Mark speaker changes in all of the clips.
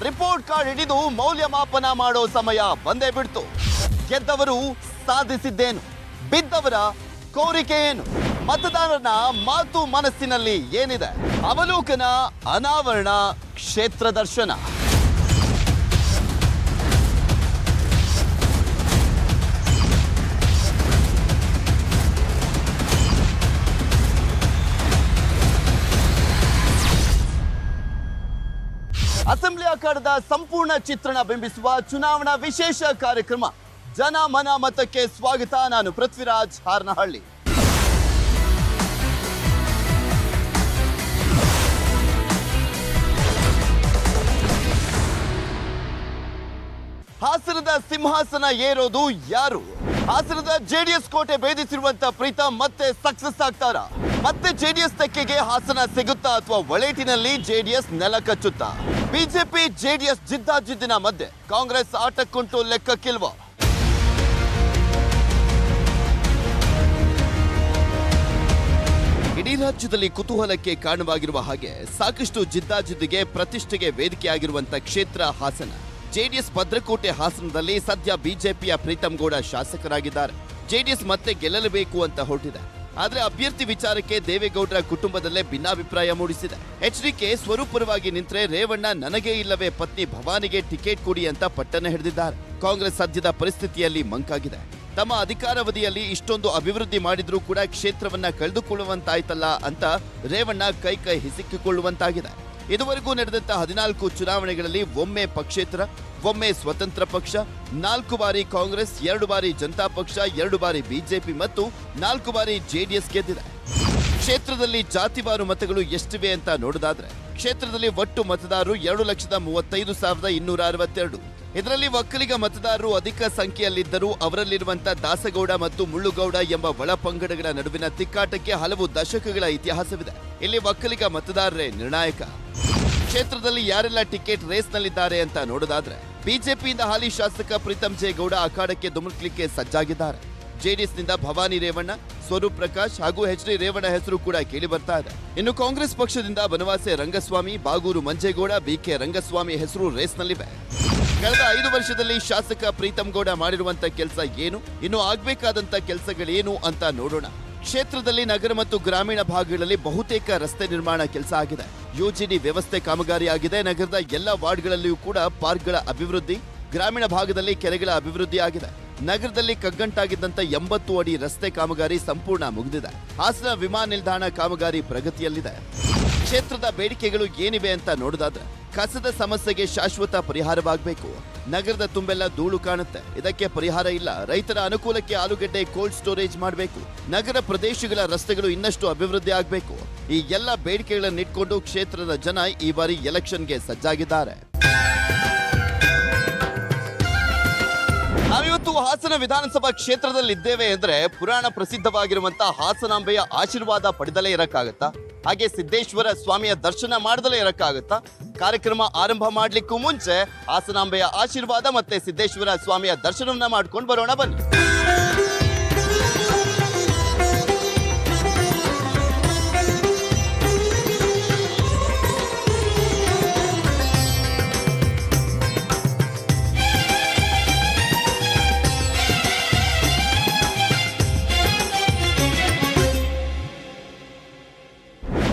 Speaker 1: Report card ಹಿಡಿದು ಮೌಲ್ಯಮಾಪನ ಮಾಡೋ ಸಮಯ ಬಂದೇ ಬಿಡ್ತು. ಗೆದ್ದವರು ಸಾಧಿಸಿದ್ದೇನು, ಬಿದ್ದವರ ಕೋರಿಕೆ ಏನು, ಮತದಾರನ ಮಾತು ಮನಸ್ಸಿನಲ್ಲಿ ಏನಿದೆ? ಅವಲೋಕನ, ಅನಾವರಣ, ಕ್ಷೇತ್ರ ದರ್ಶನ. ಅಸೆಂಬ್ಲಿ ಅಖಾಡದ ಸಂಪೂರ್ಣ ಚಿತ್ರಣ ಬಿಂಬಿಸುವ ಚುನಾವಣಾ ವಿಶೇಷ ಕಾರ್ಯಕ್ರಮ ಜನ ಮನ ಮತಕ್ಕೆ ಸ್ವಾಗತ. ನಾನು ಪೃಥ್ವಿರಾಜ್ ಹಾರನಹಳ್ಳಿ. ಹಾಸನದ ಸಿಂಹಾಸನ ಏರೋದು ಯಾರು? ಹಾಸನದ ಜೆಡಿಎಸ್ ಕೋಟೆ ಭೇದಿಸಿರುವಂತ ಪ್ರೀತಂ ಮತ್ತೆ ಸಕ್ಸಸ್ ಆಗ್ತಾರಾ? ಮತ್ತೆ ಜೆಡಿಎಸ್ ತೆಕ್ಕೆಗೆ ಹಾಸನ ಸಿಗುತ್ತಾ ಅಥವಾ ಒಳೇಟಿನಲ್ಲಿ ಜೆಡಿಎಸ್ ನೆಲ ಕಚ್ಚುತ್ತಾ? ಬಿಜೆಪಿ ಜೆಡಿಎಸ್ ಜಿದ್ದಾಜಿದ್ದಿನ ಮಧ್ಯೆ ಕಾಂಗ್ರೆಸ್ ಆಟಕ್ಕುಂಟು ಲೆಕ್ಕಕ್ಕಿಲ್ವಾ? ಇಡೀ ರಾಜ್ಯದಲ್ಲಿ ಕುತೂಹಲಕ್ಕೆ ಕಾರಣವಾಗಿರುವ ಹಾಗೆ ಸಾಕಷ್ಟು ಜಿದ್ದಾಜಿದ್ದಿಗೆ ಪ್ರತಿಷ್ಠೆಗೆ ವೇದಿಕೆಯಾಗಿರುವಂತ ಕ್ಷೇತ್ರ ಹಾಸನ. ಜೆಡಿಎಸ್ ಭದ್ರಕೋಟೆ ಹಾಸನದಲ್ಲಿ ಸದ್ಯ ಬಿಜೆಪಿಯ ಪ್ರೀತಂ ಗೌಡ ಶಾಸಕರಾಗಿದ್ದಾರೆ. ಜೆಡಿಎಸ್ ಮತ್ತೆ ಗೆಲ್ಲಲೇಬೇಕು ಅಂತ ಹೊರಟಿದೆ. ಆದ್ರೆ ಅಭ್ಯರ್ಥಿ ವಿಚಾರಕ್ಕೆ ದೇವೇಗೌಡರ ಕುಟುಂಬದಲ್ಲೇ ಭಿನ್ನಾಭಿಪ್ರಾಯ ಮೂಡಿಸಿದೆ. ಎಚ್ಡಿಕೆ ಸ್ವರೂಪರವಾಗಿ ನಿಂತ್ರೆ ರೇವಣ್ಣ ನನಗೆ ಇಲ್ಲವೇ ಪತ್ನಿ ಭವಾನಿಗೆ ಟಿಕೆಟ್ ಕೊಡಿ ಅಂತ ಪಟ್ಟನೆ ಹಿಡಿದಿದ್ದಾರೆ. ಕಾಂಗ್ರೆಸ್ ಸದ್ಯದ ಪರಿಸ್ಥಿತಿಯಲ್ಲಿ ಮಂಕಾಗಿದೆ. ತಮ್ಮ ಅಧಿಕಾರಾವಧಿಯಲ್ಲಿ ಇಷ್ಟೊಂದು ಅಭಿವೃದ್ಧಿ ಮಾಡಿದ್ರೂ ಕೂಡ ಕ್ಷೇತ್ರವನ್ನ ಕಳೆದುಕೊಳ್ಳುವಂತಾಯ್ತಲ್ಲ ಅಂತ ರೇವಣ್ಣ ಕೈ ಹಿಸಿಕಿಕೊಳ್ಳುವಂತಾಗಿದೆ. ಇದುವರೆಗೂ ನಡೆದಂತ 14 ಚುನಾವಣೆಗಳಲ್ಲಿ ಒಮ್ಮೆ ಪಕ್ಷೇತರ, ಒಮ್ಮೆ ಸ್ವತಂತ್ರ ಪಕ್ಷ, 4 ಬಾರಿ ಕಾಂಗ್ರೆಸ್, 2 ಬಾರಿ ಜನತಾ ಪಕ್ಷ, 2 ಬಾರಿ ಬಿಜೆಪಿ ಮತ್ತು 4 ಬಾರಿ ಜೆಡಿಎಸ್ ಗೆದ್ದಿದೆ. ಕ್ಷೇತ್ರದಲ್ಲಿ ಜಾತಿವಾರು ಮತಗಳು ಎಷ್ಟಿವೆ ಅಂತ ನೋಡೋದಾದ್ರೆ ಕ್ಷೇತ್ರದಲ್ಲಿ ಒಟ್ಟು ಮತದಾರರು 2,35,262. ಇದರಲ್ಲಿ ಒಕ್ಕಲಿಗ ಮತದಾರರು ಅಧಿಕ ಸಂಖ್ಯೆಯಲ್ಲಿದ್ದರೂ ಅವರಲ್ಲಿರುವಂತಹ ದಾಸಗೌಡ ಮತ್ತು ಮುಳ್ಳುಗೌಡ ಎಂಬ ಒಳ ಪಂಗಡಗಳ ನಡುವಿನ ತಿಕ್ಕಾಟಕ್ಕೆ ಹಲವು ದಶಕಗಳ ಇತಿಹಾಸವಿದೆ. ಇಲ್ಲಿ ಒಕ್ಕಲಿಗ ಮತದಾರರೇ ನಿರ್ಣಾಯಕ. ಕ್ಷೇತ್ರದಲ್ಲಿ ಯಾರೆಲ್ಲ ಟಿಕೆಟ್ ರೇಸ್ನಲ್ಲಿದ್ದಾರೆ ಅಂತ ನೋಡೋದಾದ್ರೆ ಬಿಜೆಪಿಯಿಂದ ಹಾಲಿ ಶಾಸಕ ಪ್ರೀತಂ ಜೆ ಗೌಡ ಅಖಾಡಕ್ಕೆ ಧುಮುಕ್ಲಿಕ್ಕೆ ಸಜ್ಜಾಗಿದ್ದಾರೆ. ಜೆಡಿಎಸ್ನಿಂದ ಭವಾನಿ ರೇವಣ್ಣ, ಸ್ವರೂಪ್ ಪ್ರಕಾಶ್ ಹಾಗೂ ಎಚ್.ಡಿ. ರೇವಣ್ಣ ಹೆಸರು ಕೂಡ ಕೇಳಿ ಬರ್ತಾ ಇದೆ. ಇನ್ನು ಕಾಂಗ್ರೆಸ್ ಪಕ್ಷದಿಂದ ಬನವಾಸೆ ರಂಗಸ್ವಾಮಿ, ಬಾಗೂರು ಮಂಜೇಗೌಡ, ಬಿಕೆ ರಂಗಸ್ವಾಮಿ ಹೆಸರು ರೇಸ್ನಲ್ಲಿವೆ. ಕಳೆದ 5 ವರ್ಷದಲ್ಲಿ ಶಾಸಕ ಪ್ರೀತಂ ಗೌಡ ಮಾಡಿರುವಂತ ಕೆಲಸ ಏನು, ಇನ್ನು ಆಗ್ಬೇಕಾದಂತ ಕೆಲಸಗಳೇನು ಅಂತ ನೋಡೋಣ. ಕ್ಷೇತ್ರದಲ್ಲಿ ನಗರ ಮತ್ತು ಗ್ರಾಮೀಣ ಭಾಗಗಳಲ್ಲಿ ಬಹುತೇಕ ರಸ್ತೆ ನಿರ್ಮಾಣ ಕೆಲಸ ಆಗಿದೆ. ಯುಜಿಡಿ ವ್ಯವಸ್ಥೆ ಕಾಮಗಾರಿ ಆಗಿದೆ. ನಗರದ ಎಲ್ಲ ವಾರ್ಡ್ಗಳಲ್ಲಿಯೂ ಕೂಡ ಪಾರ್ಕ್ಗಳ ಅಭಿವೃದ್ಧಿ, ಗ್ರಾಮೀಣ ಭಾಗದಲ್ಲಿ ಕೆರೆಗಳ ಅಭಿವೃದ್ಧಿ ಆಗಿದೆ. ನಗರದಲ್ಲಿ ಕಗ್ಗಂಟಾಗಿದ್ದಂತ 80 ಅಡಿ ರಸ್ತೆ ಕಾಮಗಾರಿ ಸಂಪೂರ್ಣ ಮುಗಿದಿದೆ. ಹಾಸನ ವಿಮಾನ ನಿಲ್ದಾಣ ಕಾಮಗಾರಿ ಪ್ರಗತಿಯಲ್ಲಿದೆ. ಕ್ಷೇತ್ರದ ಬೇಡಿಕೆಗಳು ಏನಿವೆ ಅಂತ ನೋಡೋದಾದ್ರೆ ಕಸದ ಸಮಸ್ಯೆಗೆ ಶಾಶ್ವತ ಪರಿಹಾರವಾಗಬೇಕು. ನಗರದ ತುಂಬೆಲ್ಲ ಧೂಳು ಕಾಣುತ್ತೆ, ಇದಕ್ಕೆ ಪರಿಹಾರ ಇಲ್ಲ. ರೈತರ ಅನುಕೂಲಕ್ಕೆ ಆಲೂಗಡ್ಡೆ ಕೋಲ್ಡ್ ಸ್ಟೋರೇಜ್ ಮಾಡಬೇಕು. ನಗರ ಪ್ರದೇಶಗಳ ರಸ್ತೆಗಳು ಇನ್ನಷ್ಟು ಅಭಿವೃದ್ಧಿ ಆಗಬೇಕು. ಈ ಎಲ್ಲ ಬೇಡಿಕೆಗಳನ್ನು ಇಟ್ಕೊಂಡು ಕ್ಷೇತ್ರದ ಜನ ಈ ಬಾರಿ ಎಲೆಕ್ಷನ್ಗೆ ಸಜ್ಜಾಗಿದ್ದಾರೆ. ನಾವಿವತ್ತು ಹಾಸನ ವಿಧಾನಸಭಾ ಕ್ಷೇತ್ರದಲ್ಲಿ ಇದ್ದೇವೆ ಅಂದ್ರೆ ಪುರಾಣ ಪ್ರಸಿದ್ಧವಾಗಿರುವಂತಹ ಹಾಸನಾಂಬೆಯ ಆಶೀರ್ವಾದ ಪಡೆದಲೇ ಇರಕ್ಕಾಗತ್ತಾ? ಹಾಗೆ ಸಿದ್ದೇಶ್ವರ ಸ್ವಾಮಿಯ ದರ್ಶನ ಮಾಡದಲೇ ಇರಕ್ಕಾಗತ್ತಾ? ಕಾರ್ಯಕ್ರಮ ಆರಂಭ ಮಾಡ್ಲಿಕ್ಕೂ ಮುಂಚೆ ಹಾಸನಾಂಬೆಯ ಆಶೀರ್ವಾದ ಮತ್ತೆ ಸಿದ್ದೇಶ್ವರ ಸ್ವಾಮಿಯ ದರ್ಶನವನ್ನ ಮಾಡ್ಕೊಂಡು ಬರೋಣ ಬನ್ನಿ.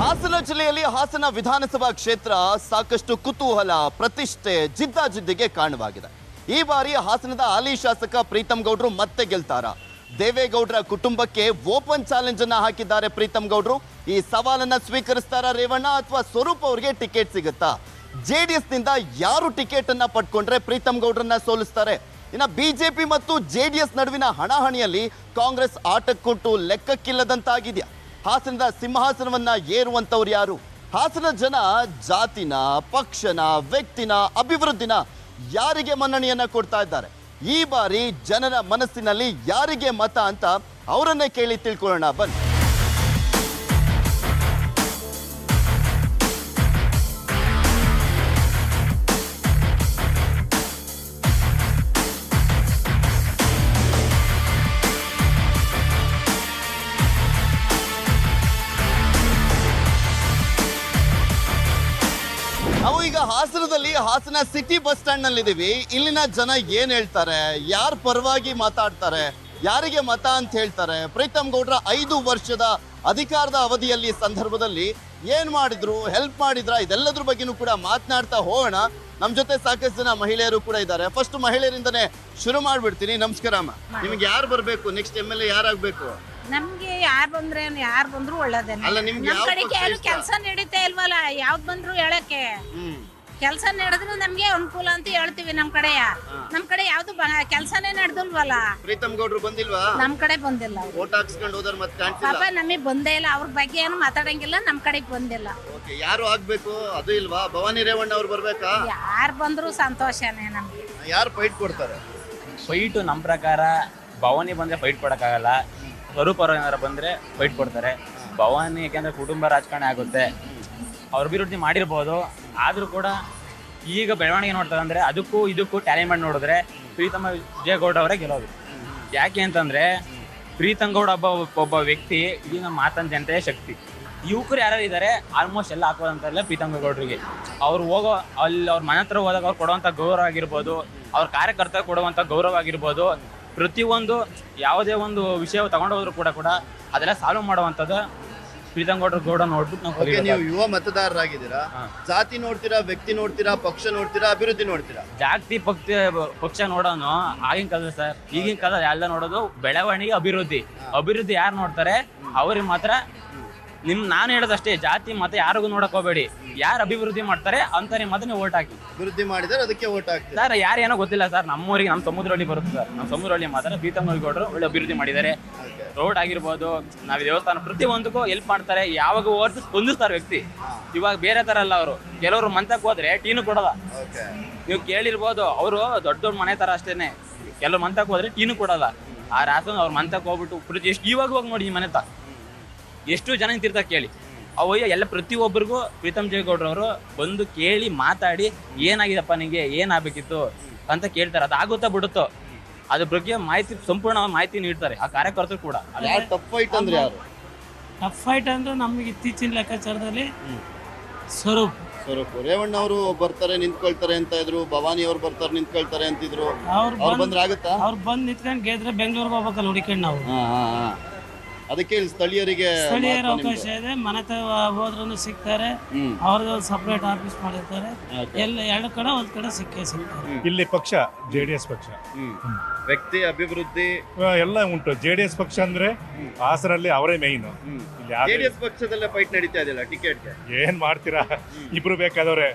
Speaker 1: ಹಾಸನ ಜಿಲ್ಲೆಯಲ್ಲಿ ಹಾಸನ ವಿಧಾನಸಭಾ ಕ್ಷೇತ್ರ ಸಾಕಷ್ಟು ಕುತೂಹಲ, ಪ್ರತಿಷ್ಠೆ, ಜಿದ್ದಾಜಿದ್ದಿಗೆ ಕಾರಣವಾಗಿದೆ. ಈ ಬಾರಿ ಹಾಸನದ ಹಾಲಿ ಶಾಸಕ ಪ್ರೀತಂ ಗೌಡ್ರು ಮತ್ತೆ ಗೆಲ್ತಾರ? ದೇವೇಗೌಡರ ಕುಟುಂಬಕ್ಕೆ ಓಪನ್ ಚಾಲೆಂಜ್ ಅನ್ನ ಹಾಕಿದ್ದಾರೆ ಪ್ರೀತಂ ಗೌಡ್ರು. ಈ ಸವಾಲನ್ನ ಸ್ವೀಕರಿಸ್ತಾರ ರೇವಣ್ಣ ಅಥವಾ ಸ್ವರೂಪ್ ಅವರಿಗೆ ಟಿಕೆಟ್ ಸಿಗುತ್ತಾ? ಜೆಡಿಎಸ್ ನಿಂದ ಯಾರು ಟಿಕೆಟ್ ಅನ್ನ ಪಡ್ಕೊಂಡ್ರೆ ಪ್ರೀತಂ ಗೌಡ್ರನ್ನ ಸೋಲಿಸ್ತಾರೆ? ಇನ್ನು ಬಿಜೆಪಿ ಮತ್ತು ಜೆಡಿಎಸ್ ನಡುವಿನ ಹಣಾಹಣಿಯಲ್ಲಿ ಕಾಂಗ್ರೆಸ್ ಆಟಕ್ಕುಂಟು ಲೆಕ್ಕಕ್ಕಿಲ್ಲದಂತಾಗಿದೆಯಾ? ಹಾಸನದ ಸಿಂಹಾಸನವನ್ನ ಏರುವಂತವ್ರು ಯಾರು? ಹಾಸನ ಜನ ಜಾತಿನ, ಪಕ್ಷನ, ವ್ಯಕ್ತಿನ, ಅಭಿವೃದ್ಧಿನ ಯಾರಿಗೆ ಮನ್ನಣೆಯನ್ನ ಕೊಡ್ತಾ ಇದ್ದಾರೆ? ಈ ಬಾರಿ ಜನರ ಮನಸ್ಸಿನಲ್ಲಿ ಯಾರಿಗೆ ಮತ ಅಂತ ಅವರನ್ನೇ ಕೇಳಿ ತಿಳ್ಕೊಳ್ಳೋಣ ಬನ್ನಿ. ನಾವು ಈಗ ಈಗ ಹಾಸನದಲ್ಲಿ ಹಾಸನ ಸಿಟಿ ಬಸ್ ಸ್ಟ್ಯಾಂಡ್ ನಲ್ಲಿ ಇದೀವಿ. ಇಲ್ಲಿನ ಜನ ಏನ್ ಹೇಳ್ತಾರೆ, ಯಾರ ಪರವಾಗಿ ಮಾತಾಡ್ತಾರೆ, ಯಾರಿಗೆ ಮತ ಅಂತ ಹೇಳ್ತಾರೆ, ಪ್ರೀತಮ್ ಗೌಡ್ರ 5 ವರ್ಷದ ಅಧಿಕಾರದ ಅವಧಿಯಲ್ಲಿ ಸಂದರ್ಭದಲ್ಲಿ ಏನ್ ಮಾಡಿದ್ರು, ಹೆಲ್ಪ್ ಮಾಡಿದ್ರ, ಇದೆಲ್ಲದ್ರ ಬಗ್ಗೆನೂ ಕೂಡ ಮಾತನಾಡ್ತಾ ಹೋಗೋಣ. ನಮ್ ಜೊತೆ ಸಾಕಷ್ಟು ಜನ ಮಹಿಳೆಯರು ಕೂಡ ಇದ್ದಾರೆ. ಫಸ್ಟ್ ಮಹಿಳೆಯರಿಂದನೇ ಶುರು ಮಾಡ್ಬಿಡ್ತೀನಿ. ನಮಸ್ಕಾರ ಅಮ್ಮ, ನಿಮ್ಗೆ ಯಾರು ಬರ್ಬೇಕು, ನೆಕ್ಸ್ಟ್ MLA ಯಾರಾಗ್ಬೇಕು?
Speaker 2: ನಮ್ಗೆ ಯಾರು ಬಂದ್ರೆ ಯಾರು ಬಂದ್ರು ಒಳ್ಳೇದೇನೆ.
Speaker 1: ಅಲ್ಲ, ನಿಮ್ಗೆ
Speaker 2: ನಮ್
Speaker 1: ಯಾವ
Speaker 2: ಕಡೆಗೆ
Speaker 1: ಪಕ್ಷ
Speaker 2: ಏನು
Speaker 1: ಇಷ್ಟ?
Speaker 2: ಕೆಲಸ ನಡೀತಾ ಇಲ್ವಲ್ಲ, ಯಾವ್ದು ಬಂದ್ರು ಹೇಳಕ್ಕೆ. ಕೆಲಸ ನಡೆದ್ರು ನಮ್ಗೆ ಅನುಕೂಲ ಅಂತ ಹೇಳ್ತೀವಿ. ನಮ್ ಕಡೆ ಯಾವ್ದು ಕೆಲಸನೇ ನಡೆದಿಲ್ವಲ್ಲ.
Speaker 1: ಪ್ರೀತಮ್ ಗೌಡ್ರು ಬಂದಿಲ್ವಾ?
Speaker 2: ನಮ್ ಕಡೆ ಬಂದಿಲ್ಲ ಅವ್ರು.
Speaker 1: ಓಟ್ ಹಾಕ್ಸ್ಕೊಂಡು ಹೋದ್ರ ಮತ್ತೆ ಕಾಣ್ತಿಲ್ಲ.
Speaker 2: ಪಾಪ ನಮಗೆ ಬಂದೇ ಇಲ್ಲ, ಅವ್ರ ಬಗ್ಗೆ ಏನು ಮಾತಾಡಂಗಿಲ್ಲ. ನಮ್ ಕಡೆಗೆ ಬಂದಿಲ್ಲ.
Speaker 1: ಓಕೆ, ಯಾರು ಆಗ್ಬೇಕು ಅದು ಇಲ್ವಾ? ಭವಾನಿ ರೇವಣ್ಣ ಅವ್ರು ಬರ್ಬೇಕಾ?
Speaker 2: ಯಾರು ಬಂದ್ರು ಸಂತೋಷನೇ ನಮ್ಗೆ.
Speaker 1: ಯಾರು ಫೈಟ್ ಕೊಡ್ತಾರೆ?
Speaker 3: ಫೈಟು ನಮ್ಮ ಪ್ರಕಾರ ಭವಾನಿ ಬಂದರೆ ಫೈಟ್ ಕೊಡೋಕ್ಕಾಗಲ್ಲ. ಸ್ವರೂಪ್ ಅವರು ಏನಾರು ಬಂದರೆ ಫೈಟ್ ಕೊಡ್ತಾರೆ. ಭವಾನಿ ಯಾಕೆಂದರೆ ಕುಟುಂಬ ರಾಜಕಾರಣ ಆಗುತ್ತೆ, ಅವ್ರ ಅಭಿವೃದ್ಧಿ ಮಾಡಿರ್ಬೋದು. ಆದರೂ ಕೂಡ ಈಗ ಬೆಳವಣಿಗೆ ನೋಡ್ತಾರೆ ಅಂದರೆ ಅದಕ್ಕೂ ಇದಕ್ಕೂ ಟ್ಯಾಲಿ ಮಾಡಿ ನೋಡಿದ್ರೆ ಪ್ರೀತಮ್ ವಿಜಯಗೌಡ ಅವರೇ ಗೆಲ್ಲೋದು. ಯಾಕೆ ಅಂತಂದರೆ ಪ್ರೀತಮ್ ಗೌಡ ಒಬ್ಬ ವ್ಯಕ್ತಿ ಇಡೀ ನಮ್ಮ ಮಾತನ್ ಜನತೆಯ ಶಕ್ತಿ. ಯುವಕರು ಯಾರು ಇದ್ದಾರೆ ಆಲ್ಮೋಸ್ಟ್ ಎಲ್ಲ ಹಾಕೋದಂತಾರಲ್ಲ ಪ್ರೀತಮ್ ಗೌಡರಿಗೆ. ಅವ್ರು ಹೋಗೋ ಅಲ್ಲಿ ಅವ್ರ ಮನೆ ಹತ್ರ ಹೋದಾಗ ಅವ್ರು ಕೊಡುವಂಥ ಗೌರವ ಆಗಿರ್ಬೋದು, ಅವ್ರ ಕಾರ್ಯಕರ್ತ ಕೊಡುವಂಥ ಗೌರವ ಆಗಿರ್ಬೋದು, ಪ್ರತಿಯೊಂದು ಯಾವುದೇ ಒಂದು ವಿಷಯ ತಗೊಂಡು ಹೋದ್ರು ಕೂಡ ಅದೆಲ್ಲ ಸಾಲ್ವ್ ಮಾಡುವಂಥದ್ದು ಪ್ರೀತಮ್ ಗೌಡ ನೋಡ್ಬಿಟ್ಟು ನಾವು.
Speaker 1: ನೀವು ಯುವ ಮತದಾರರಾಗಿದ್ದೀರಾ, ಜಾತಿ ನೋಡ್ತೀರಾ, ವ್ಯಕ್ತಿ ನೋಡ್ತೀರಾ, ಪಕ್ಷ ನೋಡ್ತೀರಾ, ಅಭಿವೃದ್ಧಿ ನೋಡ್ತೀರಾ?
Speaker 3: ಜಾತಿ ಪಕ್ಷ ನೋಡೋನು ಆಗಿನ ಕಾಲದ ಸರ್. ಈಗಿನ ಕಾಲ ಎಲ್ಲ ನೋಡೋದು ಬೆಳವಣಿಗೆ, ಅಭಿವೃದ್ಧಿ ಯಾರು ನೋಡ್ತಾರೆ ಅವ್ರಿಗೆ ಮಾತ್ರ. ನಾನು ಹೇಳೋದಷ್ಟೇ, ಜಾತಿ ಮತ ಯಾರಿಗೂ ನೋಡಕ್ ಹೋಗ್ಬೇಡಿ. ಯಾರು ಅಭಿವೃದ್ಧಿ ಮಾಡ್ತಾರೆ ಅಂತ ನಿಮ್ಮ ಮಾತ್ರ ನೀವು ಓಟ್ ಹಾಕಿ.
Speaker 1: ಅಭಿವೃದ್ಧಿ ಮಾಡಿದ್ರೆ ಅದಕ್ಕೆ ಓಟ್ ಹಾಕ್ತೀವಿ
Speaker 3: ಸರ್. ಯಾರೇನೋ ಗೊತ್ತಿಲ್ಲ ಸರ್, ನಮ್ಮೂರಿಗೆ ನಮ್ಮ ಸಮುದ್ರಹಳ್ಳಿ ಬರುತ್ತೆ ಸರ್. ನಮ್ಮ ಸಮುದ್ರಹಳ್ಳಿ ಮಾತ್ರ ಪ್ರೀತಮ್ ಗೌಡರು ಒಳ್ಳೆ ಅಭಿವೃದ್ಧಿ ಮಾಡಿದ್ದಾರೆ. ರೋಡ್ ಆಗಿರ್ಬೋದು, ನಾವು ದೇವಸ್ಥಾನ ಪ್ರತಿಯೊಂದಕ್ಕೂ ಹೆಲ್ಪ್ ಮಾಡ್ತಾರೆ. ಯಾವಾಗ ಓದಿಸ್ ಸ್ಪಂದಿಸ್ತಾರೆ ವ್ಯಕ್ತಿ. ಇವಾಗ ಬೇರೆ ತರ ಅಲ್ಲ ಅವರು. ಕೆಲವರು ಮಂತಕ್ಕೆ ಹೋದ್ರೆ ಟೀನು ಕೊಡಲ್ಲ. ನೀವು ಕೇಳಿರ್ಬೋದು, ಅವರು ದೊಡ್ಡ ಮನೆ ತರ ಅಷ್ಟೇನೆ. ಕೆಲವ್ರು ಮಂತಕ್ಕೆ ಹೋದ್ರೆ ಟೀನು ಕೊಡಲ್ಲ. ಆ ರಾಸನ್ ಅವ್ರ ಮಂತಕ್ಕೆ ಹೋಗ್ಬಿಟ್ಟು ಎಷ್ಟು ಇವಾಗ ನೋಡಿ ಈ ಮನೆತ ಎಷ್ಟು ಜನ ನಿಂತಿರ್ತಾರೆ ಕೇಳಿ. ಅವಯ್ಯ ಎಲ್ಲ ಪ್ರತಿಯೊಬ್ಬರಿಗೂ ಪ್ರೀತಮ್ ಜಯಗೌಡ್ರವರು ಬಂದು ಕೇಳಿ ಮಾತಾಡಿ ಏನಾಗಿದಪ್ಪ ನಿಂಗೆ, ಏನಾಗಬೇಕಿತ್ತು ಅಂತ ಕೇಳ್ತಾರೆ. ಅದಾಗುತ್ತಾ ಬಿಡುತ್ತೋ ಅದ್ರ ಬಗ್ಗೆ ಮಾಹಿತಿ, ಸಂಪೂರ್ಣ ಮಾಹಿತಿ ನೀಡ್ತಾರೆ ಆ ಕಾರ್ಯಕರ್ತರು ಕೂಡ.
Speaker 1: ಟಫ್ ಫೈಟ್ ಅಂದ್ರೆ ಯಾರು?
Speaker 4: ಟಫ್ ಫೈಟ್ ಅಂದ್ರೆ ನಮಗೆ ಇತ್ತೀಚಿನ ಲೆಕ್ಕಾಚಾರದಲ್ಲಿ ಸ್ವರೂಪ್
Speaker 1: ರೇವಣ್ಣ ಅವರು ಬರ್ತಾರೆ ನಿಂತ್ಕೊಳ್ತಾರೆ ಅಂತ ಇದ್ರು, ಭವಾನಿ ಅವ್ರು ಬರ್ತಾರೆ ನಿಂತ್ಕೊಳ್ತಾರೆ ಅಂತಿದ್ರು. ಅವ್ರು ಬಂದ್ರೆ ಆಗುತ್ತಾ?
Speaker 4: ಅವ್ರು ಬಂದು ನಿಂತ್ಕೊಂಡು ಗೆದ್ರೆ ಬೆಂಗಳೂರಿಗೆ ಹೋಗ್ಬೇಕಲ್ಲ ಹುಡುಕೊಂಡು ನಾವು.
Speaker 1: ಅದಕ್ಕೆ ಇಲ್ಲಿ ಸ್ಥಳೀಯರಿಗೆ
Speaker 4: ಸ್ಥಳೀಯರ ಅವಕಾಶ ಇದೆ. ಮನೆ ಹೋದ್ರೂ ಸಿಗ್ತಾರೆ. ಅವ್ರದ್ದು ಸಪ್ರೇಟ್ ಆಫೀಸ್ ಮಾಡಿರ್ತಾರೆ. ಎಲ್ಲ ಎರಡು ಕಡೆ ಒಂದ್ ಕಡೆ ಸಿಗ್ತಾರೆ.
Speaker 5: ಇಲ್ಲಿ ಪಕ್ಷ JDS ಪಕ್ಷ,
Speaker 1: ವ್ಯಕ್ತಿ ಅಭಿವೃದ್ಧಿ
Speaker 5: ಎಲ್ಲ ಉಂಟು. JDS ಪಕ್ಷ ಅಂದ್ರೆ ಹಾಸನಲ್ಲಿ ಅವರೇ ಮೇಯ್ನ್.
Speaker 1: JDS ಪಕ್ಷದಲ್ಲೇ ಫೈಟ್ ನಡೀತಾ ಇದೆಯಲ್ಲ ಟಿಕೆಟ್ಗೆ.
Speaker 5: ಏನ್ ಮಾಡ್ತೀರಾ, ಇಬ್ರು ಬೇಕಾದವ್ರೆ.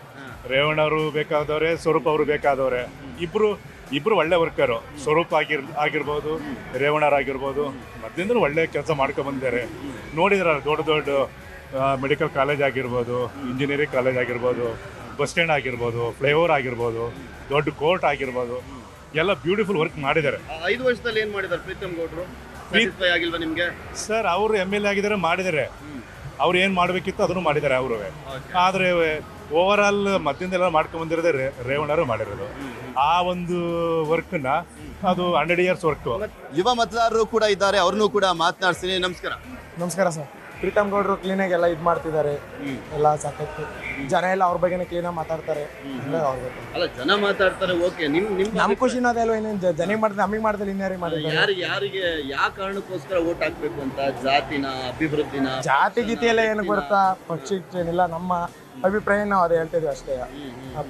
Speaker 5: ರೇವಣ್ಣ ಅವರು ಬೇಕಾದವ್ರೆ, ಸ್ವರೂಪ್ ಅವರು ಬೇಕಾದವ್ರೆ. ಇಬ್ರು ಒಳ್ಳೆ ವರ್ಕರು. ಸ್ವರೂಪ್ ಆಗಿರ್ಬೋದು, ರೇವಣ್ಣರಾಗಿರ್ಬೋದು, ಮಧ್ಯದಿಂದ ಒಳ್ಳೆ ಕೆಲಸ ಮಾಡ್ಕೊ ಬಂದಿದ್ದಾರೆ. ನೋಡಿದ್ರ ದೊಡ್ಡ ಮೆಡಿಕಲ್ ಕಾಲೇಜ್ ಆಗಿರ್ಬೋದು, ಇಂಜಿನಿಯರಿಂಗ್ ಕಾಲೇಜ್ ಆಗಿರ್ಬೋದು, ಬಸ್ ಸ್ಟ್ಯಾಂಡ್ ಆಗಿರ್ಬೋದು, ಫ್ಲೈಓವರ್ ಆಗಿರ್ಬೋದು, ದೊಡ್ಡ ಕೋರ್ಟ್ ಆಗಿರ್ಬೋದು, ಎಲ್ಲ ಬ್ಯೂಟಿಫುಲ್ ವರ್ಕ್ ಮಾಡಿದ್ದಾರೆ.
Speaker 1: 5 ವರ್ಷದಲ್ಲಿ ಏನ್ ಮಾಡಿದ್ದಾರೆ ಪ್ರೀತಮ್ ಗೌಡ್ರು? ಸ್ಯಾಟಿಸ್ಫೈ ಆಗಿಲ್ವಾ ನಿಮ್ಗೆ?
Speaker 5: ಸರ್, ಅವರು MLA ಆಗಿದ್ದಾರೆ, ಮಾಡಿದ್ದಾರೆ. ಅವ್ರು ಏನು ಮಾಡಬೇಕಿತ್ತು ಅದನ್ನು ಮಾಡಿದ್ದಾರೆ ಅವರು. ಆದರೆ ಓವರ್ ಆಲ್ ಮಧ್ಯದೆಲ್ಲ ಮಾಡ್ಕೊಂಡ್ ಬಂದಿರೋದೇ ರೇವಣ್ಣರು ಮಾಡಿರೋದು. ಆ ಒಂದು ವರ್ಕ್ನ ಅದು 100 years ವರ್ಕ್.
Speaker 1: ಯುವ ಮತದಾರರು ಕೂಡ ಇದ್ದಾರೆ, ಅವ್ರನ್ನೂ ಕೂಡ ಮಾತನಾಡ್ತೀನಿ.
Speaker 6: ನಮಸ್ಕಾರ ಸರ್. ಪ್ರೀತಮ್ ಗೌಡ್ರು ಕ್ಲೀನಾಗಿ ಎಲ್ಲ ಇದು ಮಾಡ್ತಿದ್ದಾರೆ. ಎಲ್ಲ ಸಾಕಷ್ಟು ಜನ ಎಲ್ಲ ಅವ್ರ ಬಗ್ಗೆನೇ ಕ್ಲೀನಾಗಿ ಮಾತಾಡ್ತಾರೆ.
Speaker 1: ಅಲ್ಲ, ಜನ ಮಾತಾಡ್ತಾರೆ, ಓಕೆ.
Speaker 6: ನಮ್ ಖುಷಿನ ಅದೆಲ್ಲ ಏನೇನು ಜನಿಗೆ ಮಾಡಿದ್ರೆ ನಮಗೆ ಮಾಡಿದ್ರೆ ಇನ್ಯಾರಿಗೆ ಮಾಡಿದ್ದಾರೆ.
Speaker 1: ಯಾರಿಗೆ ಯಾವ ಕಾರಣಕ್ಕೋಸ್ಕರ ಓಟ್ ಹಾಕ್ಬೇಕು ಅಂತ? ಜಾತಿನ, ಅಭಿವೃದ್ಧಿನ?
Speaker 6: ಜಾತಿ ಗೀತಿ ಎಲ್ಲ ಏನಕ್ಕೆ ಬರುತ್ತಾ, ಪಕ್ಷಕ್ಕೇನಿಲ್ಲ. ನಮ್ಮ ಅಭಿಪ್ರಾಯ ನಾವು ಅದೇ ಹೇಳ್ತಿದ್ವಿ ಅಷ್ಟೇ.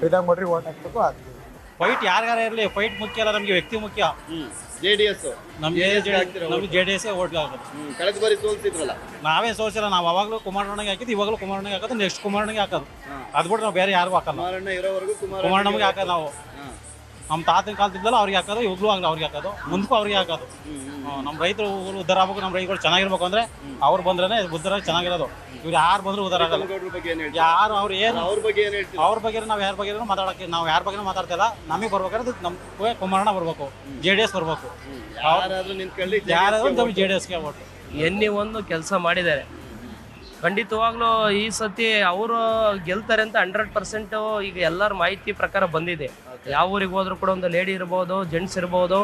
Speaker 6: ಪ್ರೀತಮ್ ಗೌಡ್ರಿಗೆ ಓಟ್ ಹಾಕ್ಬೇಕು, ಆಗ್ತೀವಿ.
Speaker 4: ಫೈಟ್ ಯಾರ್ಯಾರ ಇರಲಿ, ಫೈಟ್ ಮುಖ್ಯ ಅಲ್ಲ, ನಮಗೆ ವ್ಯಕ್ತಿ ಮುಖ್ಯ.
Speaker 1: JDS
Speaker 4: ನಮ್ಗೆ JDS ಓಟ್ ಹಾಕೋದು.
Speaker 1: ಕಳೆದ ಬಾರಿ ಸೋಲ್ಸಿದ್ರಲ್ಲ?
Speaker 4: ನಾವೇ ಸೋಚಿಲ್ಲ. ನಾವು ಅವಾಗಲೂ ಕುಮಾರಣ್ಣಗೆ ಹಾಕಿದ್ದು, ಇವಾಗಲೂ ಕುಮಾರಣ್ಣಗೆ ಹಾಕೋದು, ನೆಕ್ಸ್ಟ್ ಕುಮಾರಣ್ಣಗೆ ಹಾಕೋದು. ಅದು ಬಿಟ್ಟು ನಾವು ಬೇರೆ ಯಾರಿಗೂ ಹಾಕಲ್ಲ.
Speaker 1: ಕುಮಾರಣ್ಣ ಇರೋವರೆಗೂ
Speaker 4: ಕುಮಾರಣ್ಣಗೆ ಹಾಕೋದು ನಾವು. ನಮ್ಮ ತಾತನ ಕಾಲದಿದ್ದಲ್ಲ ಅವ್ರಿಗೆ ಹಾಕೋದು, ಇವಾಗಲೂ ಆಗಲಿ ಅವ್ರಿಗೆ ಹಾಕೋದು, ಮುಂದಕ್ಕೂ ಅವ್ರಿಗೆ ಹಾಕೋದು. ನಮ್ಮ ರೈತರು ಉದ್ದಾರ ಆಗ್ಬೇಕು, ನಮ್ಮ ರೈತರು ಚೆನ್ನಾಗಿರ್ಬೇಕು ಅಂದ್ರೆ ಅವ್ರು ಬಂದ್ರೆ ಉದ್ದಾರ ಚೆನ್ನಾಗಿರೋದು. ಇವ್ರು ಯಾರು ಬಂದ್ರು ಉದ್ದಾರ ಆಗಲ್ಲ. ಯಾರು ಅವ್ರು ಏನು ಅವ್ರ ಬಗ್ಗೆ ನಾವು ಯಾರ ಬಗ್ಗೆ ಮಾತಾಡಕ್ಕೆ, ನಾವು ಯಾರ ಬಗ್ಗೆ ಮಾತಾಡ್ತಿಲ್ಲ. ನಮಗೆ ಬರ್ಬೇಕಾದ್ರೆ ನಮ್ಮ ಕುಮಾರಣ್ಣ ಬರ್ಬೇಕು, JDS ಬರ್ಬೇಕು. ಯಾರಾದ್ರೂ ನಮ್ಗೆ JDSಗೆ ಓಟು.
Speaker 7: ಒಂದು ಕೆಲಸ ಮಾಡಿದ್ದಾರೆ. ಖಂಡಿತವಾಗ್ಲೂ ಈ ಸತಿ ಅವರು ಗೆಲ್ತಾರೆ ಅಂತ 100% ಈಗ ಎಲ್ಲರ ಮಾಹಿತಿ ಪ್ರಕಾರ ಬಂದಿದೆ. ಯಾವ ಊರಿಗೆ ಹೋದ್ರು ಕೂಡ ಒಂದು ಲೇಡಿ ಇರ್ಬೋದು, ಜೆಂಟ್ಸ್ ಇರ್ಬೋದು,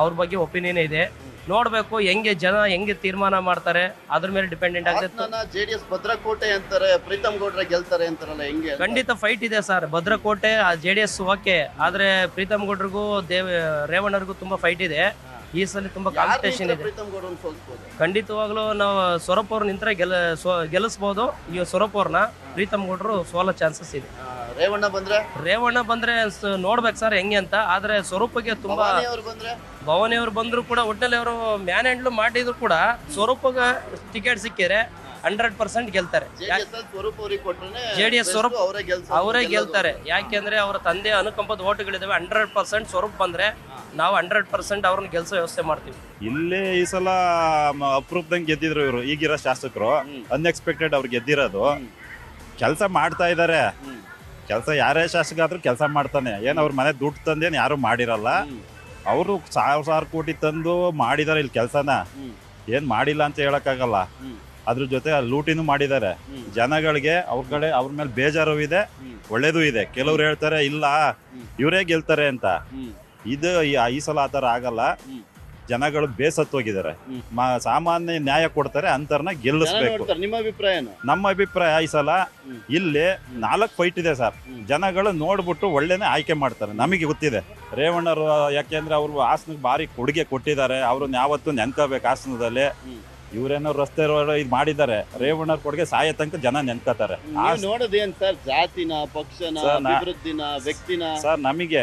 Speaker 7: ಅವ್ರ ಬಗ್ಗೆ ಒಪಿನಿಯನ್ ಇದೆ. ನೋಡಬೇಕು ಹೆಂಗೆ ಜನ ಹೆಂಗೆ ತೀರ್ಮಾನ ಮಾಡ್ತಾರೆ ಅದ್ರ ಮೇಲೆ ಡಿಪೆಂಡೆಂಟ್ ಆಗುತ್ತೆ.
Speaker 1: ಜೆಡಿಎಸ್ ಭದ್ರಕೋಟೆ ಅಂತಾರೆ, ಪ್ರೀತಮ್ ಗೌಡ್ರೆ ಗೆಲ್ತಾರೆ ಅಂತಾರಲ್ಲ, ಹೆಂಗೆ?
Speaker 7: ಖಂಡಿತ ಫೈಟ್ ಇದೆ ಸರ್. ಭದ್ರಕೋಟೆ JDS ಓಕೆ, ಆದ್ರೆ ಪ್ರೀತಮ್ ಗೌಡ್ರಿಗೂ ರೇವಣ್ಣರಿಗೂ ತುಂಬಾ ಫೈಟ್ ಇದೆ. ಈ ಸಲ ತುಂಬಾ ಕಾಂಪಿಟೇಷನ್ ಇದೆ.
Speaker 1: ಪ್ರೀತಮ್ ಗೌಡ್ರನ್ನ ಸೋಲಿಸಬಹುದು.
Speaker 7: ಖಂಡಿತವಾಗ್ಲೂ ನಾವು ಸ್ವರೂಪ್ ಅವ್ರು ನಿಂತ್ರೆ ಗೆಲ್ಲಿಸ್ಬೋದು. ಈ ಸ್ವರೂಪ್ ಅವ್ರನ್ನ ಪ್ರೀತಮ್ ಗೌಡ್ರು ಸೋಲೋ ಚಾನ್ಸಸ್ ಇದೆ. ರೇವಣ್ಣ ಬಂದ್ರೆ ನೋಡ್ಬೇಕು ಸರ್ ಹೆಂಗೆ ಅಂತ. ಆದ್ರೆ ಸ್ವರೂಪಗೆ ತುಂಬಾ ಭವಾನಿ ಅವ್ರು ಬಂದ್ರು ಕೂಡ ಒಟ್ಟಲ್ಲಿ ಅವರು ಮ್ಯಾನ್ ಹ್ಯಾಂಡ್ಲ್ ಮಾಡಿದ್ರು ಕೂಡ ಸ್ವರೂಪಗೆ ಟಿಕೆಟ್ ಸಿಕ್ಕಿದ್ರೆ 100% ಗೆಲ್ತಾರೆ. JDS ಸ್ವರೂಪ್ ಅವರೇ ಗೆಲ್ತಾರೆ. ಯಾಕೆಂದ್ರೆ ಅವರ ತಂದೆ ಅನುಕಂಪದ ಓಟುಗಳಿದಾವೆ. 100% ಸ್ವರೂಪ್ ಬಂದ್ರೆ ನಾವು 100% ಅವ್ರನ್ನ ಗೆಲ್ಸೋ ವ್ಯವಸ್ಥೆ ಮಾಡ್ತೀವಿ.
Speaker 8: ಇಲ್ಲೇ ಈ ಸಲ ಅಪರೂಪದಂಗೆ ಗೆದ್ದಿದ್ರು ಇವರು, ಈಗಿರೋ ಶಾಸಕರು ಅನ್ಎಕ್ಸ್ಪೆಕ್ಟೆಡ್ ಅವ್ರು ಗೆದ್ದಿರೋದು. ಕೆಲಸ ಮಾಡ್ತಾ ಇದ್ದಾರೆ. ಕೆಲಸ ಯಾರೇ ಶಾಸಕ ಆದ್ರೂ ಕೆಲಸ ಮಾಡ್ತಾನೆ. ಏನು ಅವ್ರ ಮನೆ ದುಡ್ಡು ತಂದೇನು ಯಾರು ಮಾಡಿರಲ್ಲ. ಅವರು 1000 ಕೋಟಿ ತಂದು ಮಾಡಿದಾರೆ ಇಲ್ಲಿ ಕೆಲಸನ. ಏನ್ ಮಾಡಿಲ್ಲ ಅಂತ ಹೇಳಕ್ಕಾಗಲ್ಲ. ಅದ್ರ ಜೊತೆ ಲೂಟಿನೂ ಮಾಡಿದ್ದಾರೆ. ಜನಗಳಿಗೆ ಅವ್ರ ಮೇಲೆ ಬೇಜಾರು ಇದೆ, ಒಳ್ಳೇದು ಇದೆ. ಕೆಲವ್ರು ಹೇಳ್ತಾರೆ ಇಲ್ಲ ಇವರೇ ಗೆಲ್ತಾರೆ ಅಂತ. ಇದು ಈ ಸಲ ಆತರ ಆಗಲ್ಲ. ಜನಗಳು ಬೇಸತ್ತೋಗಿದ್ದಾರೆ. ಸಾಮಾನ್ಯ ನ್ಯಾಯ ಕೊಡ್ತಾರೆ, ಅಂತರ್ನ ಗೆಲ್ಲಿಸ್ಬೇಕು. ನಮ್ಮ ಅಭಿಪ್ರಾಯ ಈ ಸಲ ಇಲ್ಲಿ 4 ಫೈಟ್ ಇದೆ ಸರ್. ಜನಗಳು ನೋಡ್ಬಿಟ್ಟು ಒಳ್ಳೆನೆ ಆಯ್ಕೆ ಮಾಡ್ತಾರೆ. ನಮಗೆ ಗೊತ್ತಿದೆ ರೇವಣ್ಣರು, ಯಾಕೆಂದ್ರೆ ಅವರು ಹಾಸನಕ್ಕೆ ಭಾರಿ ಕೊಡುಗೆ ಕೊಟ್ಟಿದ್ದಾರೆ. ಅವ್ರನ್ನ ಯಾವತ್ತೂ ನೆನ್ಕೋಬೇಕು. ಹಾಸನದಲ್ಲಿ ಇವರೇನೋ ರಸ್ತೆ ಇದು ಮಾಡಿದ್ದಾರೆ. ರೇವಣ್ಣರ್ ಕೊಡುಗೆ ಸಾಯ ತನಕ ಜನ ನೆನ್ಕೋತಾರೆ.
Speaker 1: ನೋಡೋದೇನ್ ಸರ್, ಜಾತಿನ, ಪಕ್ಷನ, ಅಭಿವೃದ್ಧಿನ, ವ್ಯಕ್ತಿನ?
Speaker 8: ಸರ್ ನಮಗೆ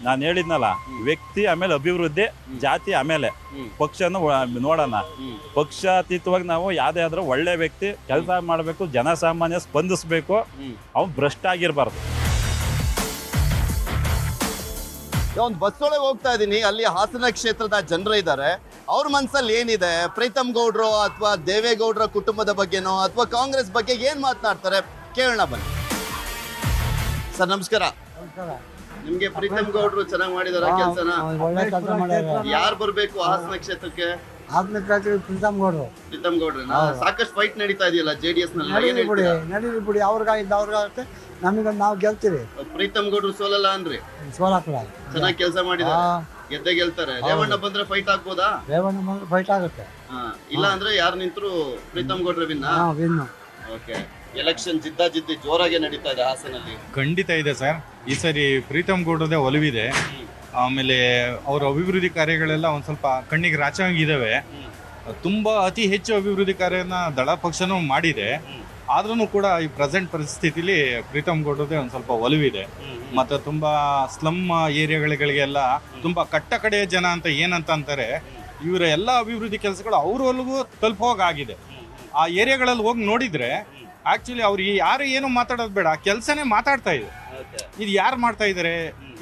Speaker 8: ನಾನು ಹೇಳಿದ್ನಲ್ಲ, ವ್ಯಕ್ತಿ ಆಮೇಲೆ ಅಭಿವೃದ್ಧಿ, ಜಾತಿ ಆಮೇಲೆ ಪಕ್ಷನ ನೋಡೋಣ. ಪಕ್ಷಾತೀತವಾಗಿ ನಾವು ಯಾವ್ದೇ ಆದ್ರೂ ಒಳ್ಳೆ ವ್ಯಕ್ತಿ ಕೆಲಸ ಮಾಡಬೇಕು, ಜನಸಾಮಾನ್ಯ ಸ್ಪಂದಿಸ್ಬೇಕು. ಅವ್ನು ಭ್ರಷ್ಟ ಆಗಿರ್ಬಾರ್ದು.
Speaker 1: ಒಂದು ಬಸ್ ಒಳಗೆ ಹೋಗ್ತಾ ಇದೀನಿ, ಅಲ್ಲಿ ಹಾಸನ ಕ್ಷೇತ್ರದ ಜನರು ಇದ್ದಾರೆ. ಅವ್ರ ಮನ್ಸಲ್ಲಿ ಏನಿದೆ, ಪ್ರೀತಮ್ ಗೌಡ್ರು ಅಥವಾ ದೇವೇಗೌಡರ ಕುಟುಂಬದ ಬಗ್ಗೆನೋ ಅಥವಾ ಕಾಂಗ್ರೆಸ್ ಬಗ್ಗೆ ಏನ್ ಮಾತನಾಡ್ತಾರೆ ಕೇಳೋಣ ಬನ್ನಿ. ಸರ್ ನಮಸ್ಕಾರ. ನಿಮ್ಗೆ ಪ್ರೀತಮ್ ಗೌಡ್ರು ಚೆನ್ನಾಗಿ ಮಾಡಿದಾರ ಕೆಲಸನ? ಯಾರು ಬರ್ಬೇಕು ಹಾಸನ ಕ್ಷೇತ್ರಕ್ಕೆ?
Speaker 9: ಪ್ರೀತಮ್
Speaker 1: ಗೌಡ್ರು ಸಾಕಷ್ಟು ಫೈಟ್ ನಡೀತಾ ಇದೆಯಲ್ಲ JDS ನಲ್ಲಿ.
Speaker 9: ಬಿಡಿ, ಅವ್ರಿಗಾಗುತ್ತೆ, ನಮಗೆ ನಾವು ಗೆಲ್ತೀವಿ.
Speaker 1: ಪ್ರೀತಮ್ ಗೌಡ್ರು ಸೋಲಲ್ಲ ಅನ್ರಿ?
Speaker 9: ಸೋಲಾಕಲ್ಲ,
Speaker 1: ಚೆನ್ನಾಗಿ ಕೆಲಸ ಮಾಡಿದ್ದಾರೆ, ಗೆದ್ದೆ ಗೆಲ್ತಾರೆ. ರೇವಣ್ಣ ಬಂದ್ರೆ ಫೈಟ್ ಆಗ್ಬೋದಾ?
Speaker 9: ರೇವಣ್ಣ ಬಂದ್ರೆ ಫೈಟ್ ಆಗುತ್ತೆ.
Speaker 1: ಇಲ್ಲ ಅಂದ್ರೆ ಯಾರು ನಿಂತರು ಪ್ರೀತಮ್ ಗೌಡ್ರ ವಿನ್ನ. ಓಕೆ, ಎಲೆಕ್ಷನ್ ಜಿದ್ದಾಜಿದ್ದಿ ಜೋರಾಗಿ ನಡೀತಾ ಇದೆ ಹಾಸನಲ್ಲಿ.
Speaker 10: ಖಂಡಿತ ಇದೆ ಸರ್. ಈ ಸರಿ ಪ್ರೀತಮ್ ಗೌಡ್ರದೇ ಒಲವಿದೆ. ಆಮೇಲೆ ಅವರ ಅಭಿವೃದ್ಧಿ ಕಾರ್ಯಗಳೆಲ್ಲ ಒಂದ್ ಸ್ವಲ್ಪ ಕಣ್ಣಿಗೆ ರಾಚಾಗಿದ್ದಾವೆ. ತುಂಬಾ ಅತಿ ಹೆಚ್ಚು ಅಭಿವೃದ್ಧಿ ಕಾರ್ಯನ ದಳ ಪಕ್ಷನೂ ಮಾಡಿದೆ. ಆದ್ರೂ ಕೂಡ ಈ ಪ್ರೆಸೆಂಟ್ ಪರಿಸ್ಥಿತಿಲಿ ಪ್ರೀತಮ್ ಗೌಡ್ರದೇ ಒಂದ್ ಸ್ವಲ್ಪ ಒಲವಿದೆ. ಮತ್ತೆ ತುಂಬಾ ಸ್ಲಮ್ ಏರಿಯಾಗಳಿಗೆಲ್ಲ ತುಂಬಾ ಕಟ್ಟ ಕಡೆಯ ಜನ ಅಂತ ಏನಂತ ಅಂತಾರೆ, ಇವರ ಎಲ್ಲ ಅಭಿವೃದ್ಧಿ ಕೆಲಸಗಳು ಅವ್ರವರೆಗೂ ತಲುಪೋಗಾಗಿದೆ. ಆ ಏರಿಯಾಗಳಲ್ಲಿ ಹೋಗಿ ನೋಡಿದ್ರೆ ಆಕ್ಚುಲಿ ಅವ್ರು ಯಾರು ಏನು ಮಾತಾಡೋದು ಬೇಡ, ಕೆಲಸನೇ ಮಾತಾಡ್ತಾ ಇದೆ. ಇದು ಯಾರು ಮಾಡ್ತಾ ಇದಾರೆ,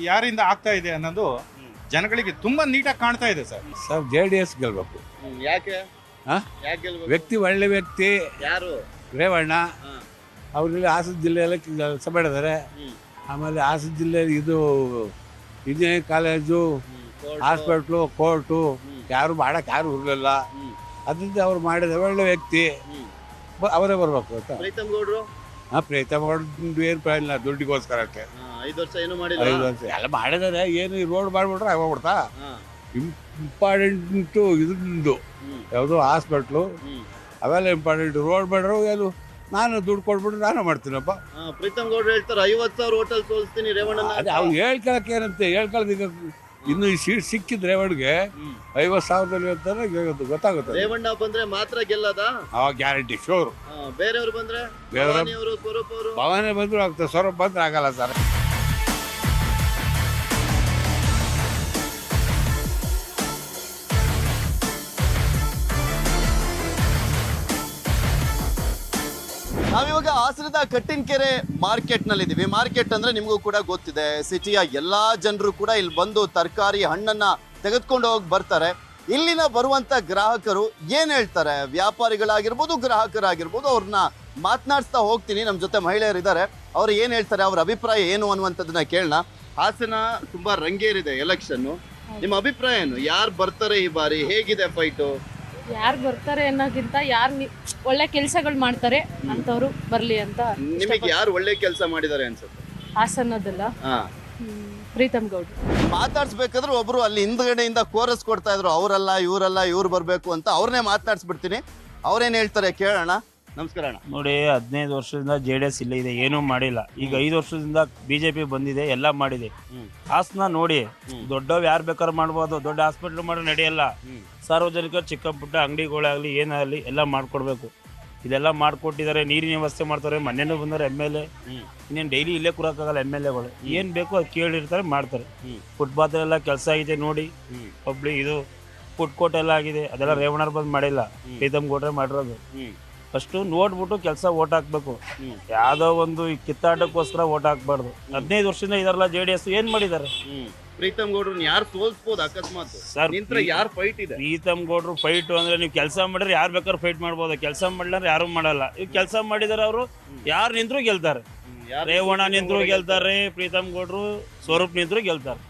Speaker 10: ಯಾರಿಂದ ಆಗ್ತಾ ಇದೆ ಅನ್ನೋದು ಜನಗಳಿಗೆ ತುಂಬಾ ನೀಟಾಗಿ ಕಾಣ್ತಾ ಇದೆ ಸರ್.
Speaker 11: JDS ಗೆಲ್ಬೇಕು.
Speaker 1: ಯಾಕೆ?
Speaker 11: ವ್ಯಕ್ತಿ ಒಳ್ಳೆ ವ್ಯಕ್ತಿ.
Speaker 1: ಯಾರು?
Speaker 11: ರೇವಣ್ಣ. ಅವರಲ್ಲಿ ಹಾಸನ ಜಿಲ್ಲೆಯಲ್ಲಿ ಕೆಲಸ ಮಾಡಿದ್ದಾರೆ. ಆಮೇಲೆ ಹಾಸನ ಜಿಲ್ಲೆ ಇದು ಇಂಜಿನಿಯರಿಂಗ್ ಕಾಲೇಜು, ಹಾಸ್ಪಿಟ್ಲು, ಕೋರ್ಟು ಯಾರು ಮಾಡಕ್ಕೆ ಯಾರು ಇರಲಿಲ್ಲ. ಅದರಿಂದ ಅವ್ರು ಮಾಡಿದ ಒಳ್ಳೆ ವ್ಯಕ್ತಿ, ಅವರೇ ಬರ್ಬೇಕು ಅಂತ.
Speaker 1: ಪ್ರೀತಮ್ ಗೌಡ್ರು?
Speaker 11: ಪ್ರೀತಮ್ ಗೌಡ್ರು ಏನು ಇಲ್ಲ, ದುಡ್ಡಿಗೋಸ್ಕರ ಅಷ್ಟೇ.
Speaker 1: 5 ವರ್ಷ ಏನು ಮಾಡಿಲ್ಲ.
Speaker 11: 5 ವರ್ಷ ಎಲ್ಲ ಮಾಡಿದ್ದಾರೆ. ಏನು ರೋಡ್ ಮಾಡ್ಬಿಟ್ರೆ ಆಗೋಗ್ಬಿಡ್ತಾ. ಇಂಪಾರ್ಟೆಂಟು ಇದ್ರದ್ದು ಯಾವುದು ಹಾಸ್ಪಿಟ್ಲು ಅವೆಲ್ಲ ಇಂಪಾರ್ಟೆಂಟ್. ರೋಡ್ ಮಾಡ್ರು ಏನು ನಾನು ದುಡ್ಡು ಕೊಟ್ಬಿಟ್ರೆ ನಾನು ಮಾಡ್ತೀನಪ್ಪ.
Speaker 1: ಪ್ರೀತಮ್ ಗೌಡ್ರು ಹೇಳ್ತಾರೆ 50,000 ಹೋಟೆಲ್ ಸೋಲಿಸ್ತೀನಿ ರೇವಣ್ಣ.
Speaker 11: ಅದೇ ಅವ್ರು ಹೇಳ್ಕೊಳಕ್ಕೆ ಏನಂತೆ ಹೇಳ್ಕೊಳ್ಳೋದು. ಈಗ ಇನ್ನು ಈ ಸೀಟ್ ಸಿಕ್ಕಿದ್ ರೇವಣ್ಗೆ 50,000 ಅಂತಾನೆ ಗೊತ್ತಾಗುತ್ತೆ.
Speaker 1: ರೇವಣ್ಣ ಬಂದ್ರೆ ಮಾತ್ರ ಗೆಲ್ಲದ?
Speaker 11: ಅವಾಗ ಗ್ಯಾರಂಟಿ ಶೋರ್.
Speaker 1: ಬೇರೆಯವರು ಬಂದ್ರೆ?
Speaker 11: ಭವಾನಿ ಬಂದ್ರು ಆಗ್ತದೆ, ಸ್ವರೂಪ್ ಬಂದ್ರೆ ಆಗಲ್ಲ ಸರ್.
Speaker 1: ನಾವಿವಾಗ ಹಾಸನದ ಕಟ್ಟಿನಕೆರೆ ಮಾರ್ಕೆಟ್ ನಲ್ಲಿ ಇದೀವಿ. ಮಾರ್ಕೆಟ್ ಅಂದ್ರೆ ನಿಮಗೂ ಕೂಡ ಗೊತ್ತಿದೆ, ಸಿಟಿಯ ಎಲ್ಲಾ ಜನರು ಕೂಡ ಇಲ್ಲಿ ಬಂದು ತರಕಾರಿ ಹಣ್ಣನ್ನ ತೆಗೆದುಕೊಂಡು ಹೋಗಿ ಬರ್ತಾರೆ. ಇಲ್ಲಿನ ಬರುವಂತ ಗ್ರಾಹಕರು ಏನ್ ಹೇಳ್ತಾರೆ, ವ್ಯಾಪಾರಿಗಳಾಗಿರ್ಬೋದು ಗ್ರಾಹಕರಾಗಿರ್ಬೋದು, ಅವ್ರನ್ನ ಮಾತನಾಡಿಸ್ತಾ ಹೋಗ್ತೀನಿ. ನಮ್ಮ ಜೊತೆ ಮಹಿಳೆಯರಿದ್ದಾರೆ, ಅವ್ರು ಏನ್ ಹೇಳ್ತಾರೆ, ಅವ್ರ ಅಭಿಪ್ರಾಯ ಏನು ಅನ್ನುವಂಥದ್ದನ್ನ ಕೇಳೋಣ. ಹಾಸನ ತುಂಬಾ ರಂಗೇರಿದೆ ಎಲೆಕ್ಷನ್, ನಿಮ್ಮ ಅಭಿಪ್ರಾಯ ಏನು? ಯಾರು ಬರ್ತಾರೆ ಈ ಬಾರಿ? ಹೇಗಿದೆ ಫೈಟು?
Speaker 12: ಯಾರು ಬರ್ತಾರೆ ಅನ್ನೋಕ್ಕಿಂತ ಯಾರು ಒಳ್ಳೆ ಕೆಲಸಗಳು ಮಾಡ್ತಾರೆ ಅಂತವ್ರು ಬರ್ಲಿ ಅಂತ.
Speaker 1: ನಿಮಗೆ ಯಾರು ಒಳ್ಳೆ ಕೆಲಸ ಮಾಡಿದ್ದಾರೆ ಅನ್ಸುತ್ತೆ
Speaker 12: ಹಾಸನದಲ್ಲ? ಪ್ರೀತಮ್ ಗೌಡ್ರು.
Speaker 1: ಮಾತಾಡ್ಸ್ಬೇಕಾದ್ರೆ ಒಬ್ರು ಅಲ್ಲಿ ಹಿಂದ್ಗಡೆಯಿಂದ ಕೋರಸ್ ಕೊಡ್ತಾ ಇದ್ರು, ಅವರಲ್ಲ ಇವರಲ್ಲ ಇವ್ರು ಬರ್ಬೇಕು ಅಂತ. ಅವ್ರನ್ನೇ ಮಾತಾಡ್ಸ್ಬಿಡ್ತೀನಿ, ಅವ್ರೇನ್ ಹೇಳ್ತಾರೆ ಕೇಳೋಣ. ನಮಸ್ಕಾರ ಅಣ್ಣ.
Speaker 13: ನೋಡಿ, 15 ವರ್ಷದಿಂದ JDS ಇಲ್ಲೇ ಇದೆ, ಏನೂ ಮಾಡಿಲ್ಲ. ಈಗ 5 ವರ್ಷದಿಂದ BJP ಬಂದಿದೆ, ಎಲ್ಲ ಮಾಡಿದೆ. ಹಾಸನ ನೋಡಿ, ದೊಡ್ಡವ್ ಯಾರು ಬೇಕಾದ್ರೂ ಮಾಡ್ಬೋದು, ದೊಡ್ಡ ಹಾಸ್ಪಿಟ್ಲ್ ಮಾಡೋ ನಡೆಯಲ್ಲ. ಸಾರ್ವಜನಿಕರು ಚಿಕ್ಕ ಪುಟ್ಟ ಅಂಗಡಿಗಳಾಗಲಿ ಏನಾಗಲಿ ಎಲ್ಲ ಮಾಡ್ಕೊಡ್ಬೇಕು. ಇದೆಲ್ಲ ಮಾಡ್ಕೊಟ್ಟಿದ್ದಾರೆ, ನೀರಿನ ವ್ಯವಸ್ಥೆ ಮಾಡ್ತಾರೆ. ಮೊನ್ನೆನೂ ಬಂದರೆ MLA, ಇನ್ನೇನು ಡೈಲಿ ಇಲ್ಲೇ ಕೂರಕ್ಕಾಗಲ್ಲ. MLAಗಳು ಏನು ಬೇಕು ಅದು ಕೇಳಿರ್ತಾರೆ, ಮಾಡ್ತಾರೆ. ಫುಟ್ಪಾತ್ ಎಲ್ಲ ಕೆಲಸ ಆಗಿದೆ ನೋಡಿ, ಪಬ್ಲಿಕ್ ಇದು ಫುಡ್ ಕೋರ್ಟ್ ಎಲ್ಲ ಆಗಿದೆ, ಅದೆಲ್ಲ ರೇವಣ್ಣರು ಬಂದು ಮಾಡಿಲ್ಲ, ಪ್ರೀತಮ್ ಗೌಡ್ರೆ ಮಾಡಿರೋದು. ಫಸ್ಟು ನೋಡ್ಬಿಟ್ಟು ಕೆಲಸ ಓಟ್ ಹಾಕ್ಬೇಕು. ಯಾವುದೋ ಒಂದು ಕಿತ್ತಾಟಕ್ಕೋಸ್ಕರ ಓಟ್ ಹಾಕ್ಬಾರ್ದು. 15 ವರ್ಷದಿಂದ ಇದಾರಲ್ಲ JDS, ಏನು ಮಾಡಿದ್ದಾರೆ?
Speaker 1: ಪ್ರೀತಮ್ ಗೌಡ್ರನ್ನ ಯಾರು ಸೋಲ್ಸ್ಬೋದು ಅಕಸ್ಮಾತ್
Speaker 13: ಸರ್?
Speaker 1: ಯಾರು ಫೈಟ್ ಇದೆ?
Speaker 13: ಪ್ರೀತಮ್ ಗೌಡ್ರು ಫೈಟ್ ಅಂದ್ರೆ ನೀವು ಕೆಲಸ ಮಾಡಿದ್ರೆ ಯಾರು ಬೇಕಾದ್ರೂ ಫೈಟ್ ಮಾಡ್ಬೋದು, ಕೆಲಸ ಮಾಡಿದ್ರೆ ಯಾರು ಮಾಡಲ್ಲ. ಈಗ ಕೆಲಸ ಮಾಡಿದಾರೆ ಅವರು, ಯಾರು ನಿಂತರೂ ಗೆಲ್ತಾರೆ. ರೇವಣ್ಣ ನಿಂತರೂ ಗೆಲ್ತಾರೆ, ಪ್ರೀತಮ್ ಗೌಡ್ರು ಸ್ವರೂಪ್ ನಿಂತರೂ ಗೆಲ್ತಾರೆ.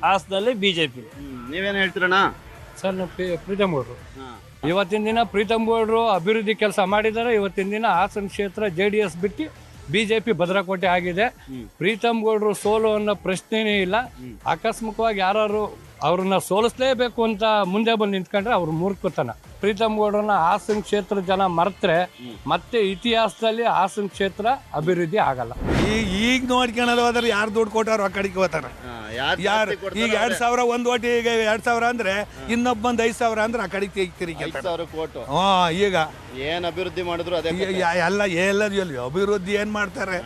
Speaker 13: ಹಾಸನಲ್ಲಿ BJP.
Speaker 1: ನೀವೇನು ಹೇಳ್ತೀರಣ್ಣ?
Speaker 14: ಸರ್, ನಾವು ಪ್ರೀತಮ್ ಗೌಡ್ರು ಇವತ್ತಿನ ದಿನ ಪ್ರೀತಮ್ ಗೌಡ್ರು ಅಭಿವೃದ್ಧಿ ಕೆಲಸ ಮಾಡಿದ್ದಾರೆ. ಇವತ್ತಿನ ದಿನ ಹಾಸನ ಕ್ಷೇತ್ರ JDS ಬಿಟ್ಟು BJP ಭದ್ರಕೋಟೆ ಆಗಿದೆ. ಪ್ರೀತಮ್ ಗೌಡ್ರು ಸೋಲು ಅನ್ನೋ ಪ್ರಶ್ನೆನೇ ಇಲ್ಲ. ಆಕಸ್ಮಿಕವಾಗಿ ಯಾರು ಅವ್ರನ್ನ ಸೋಲಿಸ್ಲೇಬೇಕು ಅಂತ ಮುಂದೆ ಬಂದು ನಿಂತ್ಕೊಂಡ್ರೆ ಅವ್ರ ಮೂರ್ಖತನ. ಪ್ರೀತಮ್ ಗೌಡ್ರನ್ನ ಹಾಸನ ಕ್ಷೇತ್ರ ಜನ ಮರೆತ್ರೆ ಮತ್ತೆ ಇತಿಹಾಸದಲ್ಲಿ ಹಾಸನ ಕ್ಷೇತ್ರ ಅಭಿವೃದ್ಧಿ ಆಗಲ್ಲ.
Speaker 15: ಈಗ ನೋಡ್ಕೊಳ್ಳೋದು ಹೋದ್ರೆ ಯಾರು ದುಡ್ಡು ಕೊಟ್ಟಾರೋ ಆ ಕಡೆಗೆ ಹೋಗ್ತಾರೆ. ಯಾರು ಈಗ 2,000 ಒಂದು ಓಟಿ, ಈಗ 2,000 ಅಂದ್ರೆ ಇನ್ನೊಬ್ಬ 5,000 ಅಂದ್ರೆ ಆ ಕಡೆಗೆ ತಿರುಗಿ
Speaker 1: ಕೋಟು.
Speaker 15: ಈಗ
Speaker 1: ಏನ್ ಅಭಿವೃದ್ಧಿ ಮಾಡಿದ್ರು ಅದೇ
Speaker 15: ಎಲ್ಲ ಎಲ್ಲಿ ಅಭಿವೃದ್ಧಿ ಏನ್ ಮಾಡ್ತಾರೆ?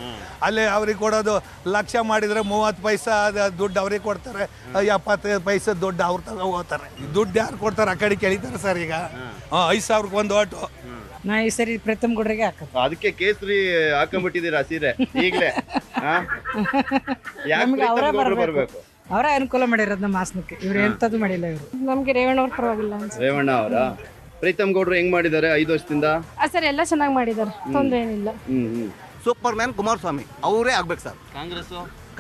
Speaker 15: ಅಲ್ಲೇ ಅವ್ರಿಗೆ ಕೊಡೋದು 1,00,000 ಮಾಡಿದ್ರೆ 30 ಪೈಸಾ ದುಡ್ಡು ಅವ್ರಿಗೆ ಕೊಡ್ತಾರೆ, 75 ಪೈಸೆ ದುಡ್ಡು ಅವ್ರು ತಗೋ ಹೋಗ್ತಾರೆ. ದುಡ್ಡು ಯಾರು ಕೊಡ್ತಾರೆ? ಆ ಕಡೆ ಕೇಳಿತಾರೆ ಸರ್. ಈಗ 5,000 ಒಂದು ಓಟು.
Speaker 16: ನಾ ಈ ಸರಿ ಪ್ರೀತಮ್ ಗೌಡ್ರಿಗೆ ಹಾಕೋದು.
Speaker 1: ಅದಕ್ಕೆ ಕೇಸರಿ ಹಾಕೊಂಡ್ಬಿಟ್ಟಿದ್ದೀರಾ ಸೀರೆ ಈಗಲೇ?
Speaker 16: ಬರ್ಬೇಕು, ಅವರ ಅನುಕೂಲ ಮಾಡಿರೋದು ನಮ್ಮ ಹಾಸನಕ್ಕೆ. ಇವ್ರು ಎಂತದ್ದು ಮಾಡಿಲ್ಲ. ಇವರು
Speaker 12: ನಮ್ಗೆ ರೇವಣ್ಣ ಅವ್ರು ಪರವಾಗಿಲ್ಲ.
Speaker 1: ರೇವಣ್ಣ ಅವರ ಪ್ರೀತಮ್ ಗೌಡ್ರು ಹೆಂಗ್ ಮಾಡಿದ್ದಾರೆ 5 ವರ್ಷದಿಂದ?
Speaker 12: ಸರ್, ಎಲ್ಲ ಚೆನ್ನಾಗಿ ಮಾಡಿದ್ದಾರೆ, ತೊಂದರೆ ಏನಿಲ್ಲ.
Speaker 17: ಸೂಪರ್ ಮ್ಯಾನ್ ಕುಮಾರಸ್ವಾಮಿ ಅವರೇ ಆಗ್ಬೇಕು ಸರ್.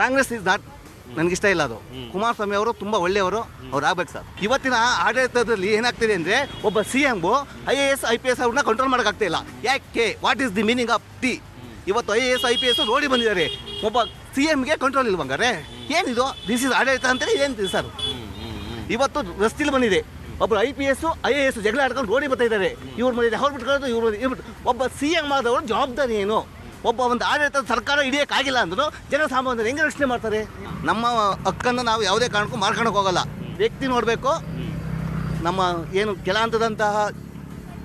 Speaker 17: ಕಾಂಗ್ರೆಸ್ ಇಸ್ ನಾಟ್, ನನಗಿಷ್ಟ ಇಲ್ಲ ಅದು. ಕುಮಾರಸ್ವಾಮಿ ಅವರು ತುಂಬ ಒಳ್ಳೆಯವರು, ಅವ್ರು ಆಗ್ಬೇಕು ಸರ್. ಇವತ್ತಿನ ಆಡಳಿತದಲ್ಲಿ ಏನಾಗ್ತಿದೆ ಅಂದರೆ, ಒಬ್ಬ CM IAS IPS ಅವ್ರನ್ನ ಕಂಟ್ರೋಲ್ ಮಾಡೋಕ್ಕಾಗ್ತಾ ಇಲ್ಲ. ಯಾಕೆ? What is the meaning of T? ಇವತ್ತು IAS IPS ನೋಡಿ ಬಂದಿದ್ದಾರೆ, ಒಬ್ಬ CMಗೆ ಕಂಟ್ರೋಲ್ ಇಲ್ವಂಗಾರೆ ಏನಿದು? ದಿಸ್ ಇಸ್ ಆಡಳಿತ ಅಂತೇಳಿ ಏನಿದೆ ಸರ್? ಇವತ್ತು ರಸ್ತೆಲಿ ಬಂದಿದೆ, ಒಬ್ಬರು IPS IAS ಜಗಳ ಆಡ್ಕೊಂಡು ರೋಡಿ ಬರ್ತಾ ಇದ್ದಾರೆ. ಇವ್ರು ಮಾಡಿದ್ರೆ ಅವ್ರು ಬಿಟ್ಕೊಳ್ಳೋದು, ಇವ್ರು ಒಬ್ಬ CM ಆದವರು ಜವಾಬ್ದಾರಿ ಏನು? ಒಬ್ಬ ಒಂದು ಆಡಳಿತ ಸರ್ಕಾರ ಹಿಡಿಯೋಕ್ಕಾಗಿಲ್ಲ ಅಂದರೂ ಜನಸಾಮಾನ್ಯರು ಹೆಂಗೆ ರಕ್ಷಣೆ ಮಾಡ್ತಾರೆ? ನಮ್ಮ ಹಕ್ಕನ್ನು ನಾವು ಯಾವುದೇ ಕಾರಣಕ್ಕೂ ಮಾರ್ಕೊಳಕ್ಕೆ ಹೋಗಲ್ಲ. ವ್ಯಕ್ತಿ ನೋಡಬೇಕು. ನಮ್ಮ ಏನು ಕೆಲ ಹಂತದಂತಹ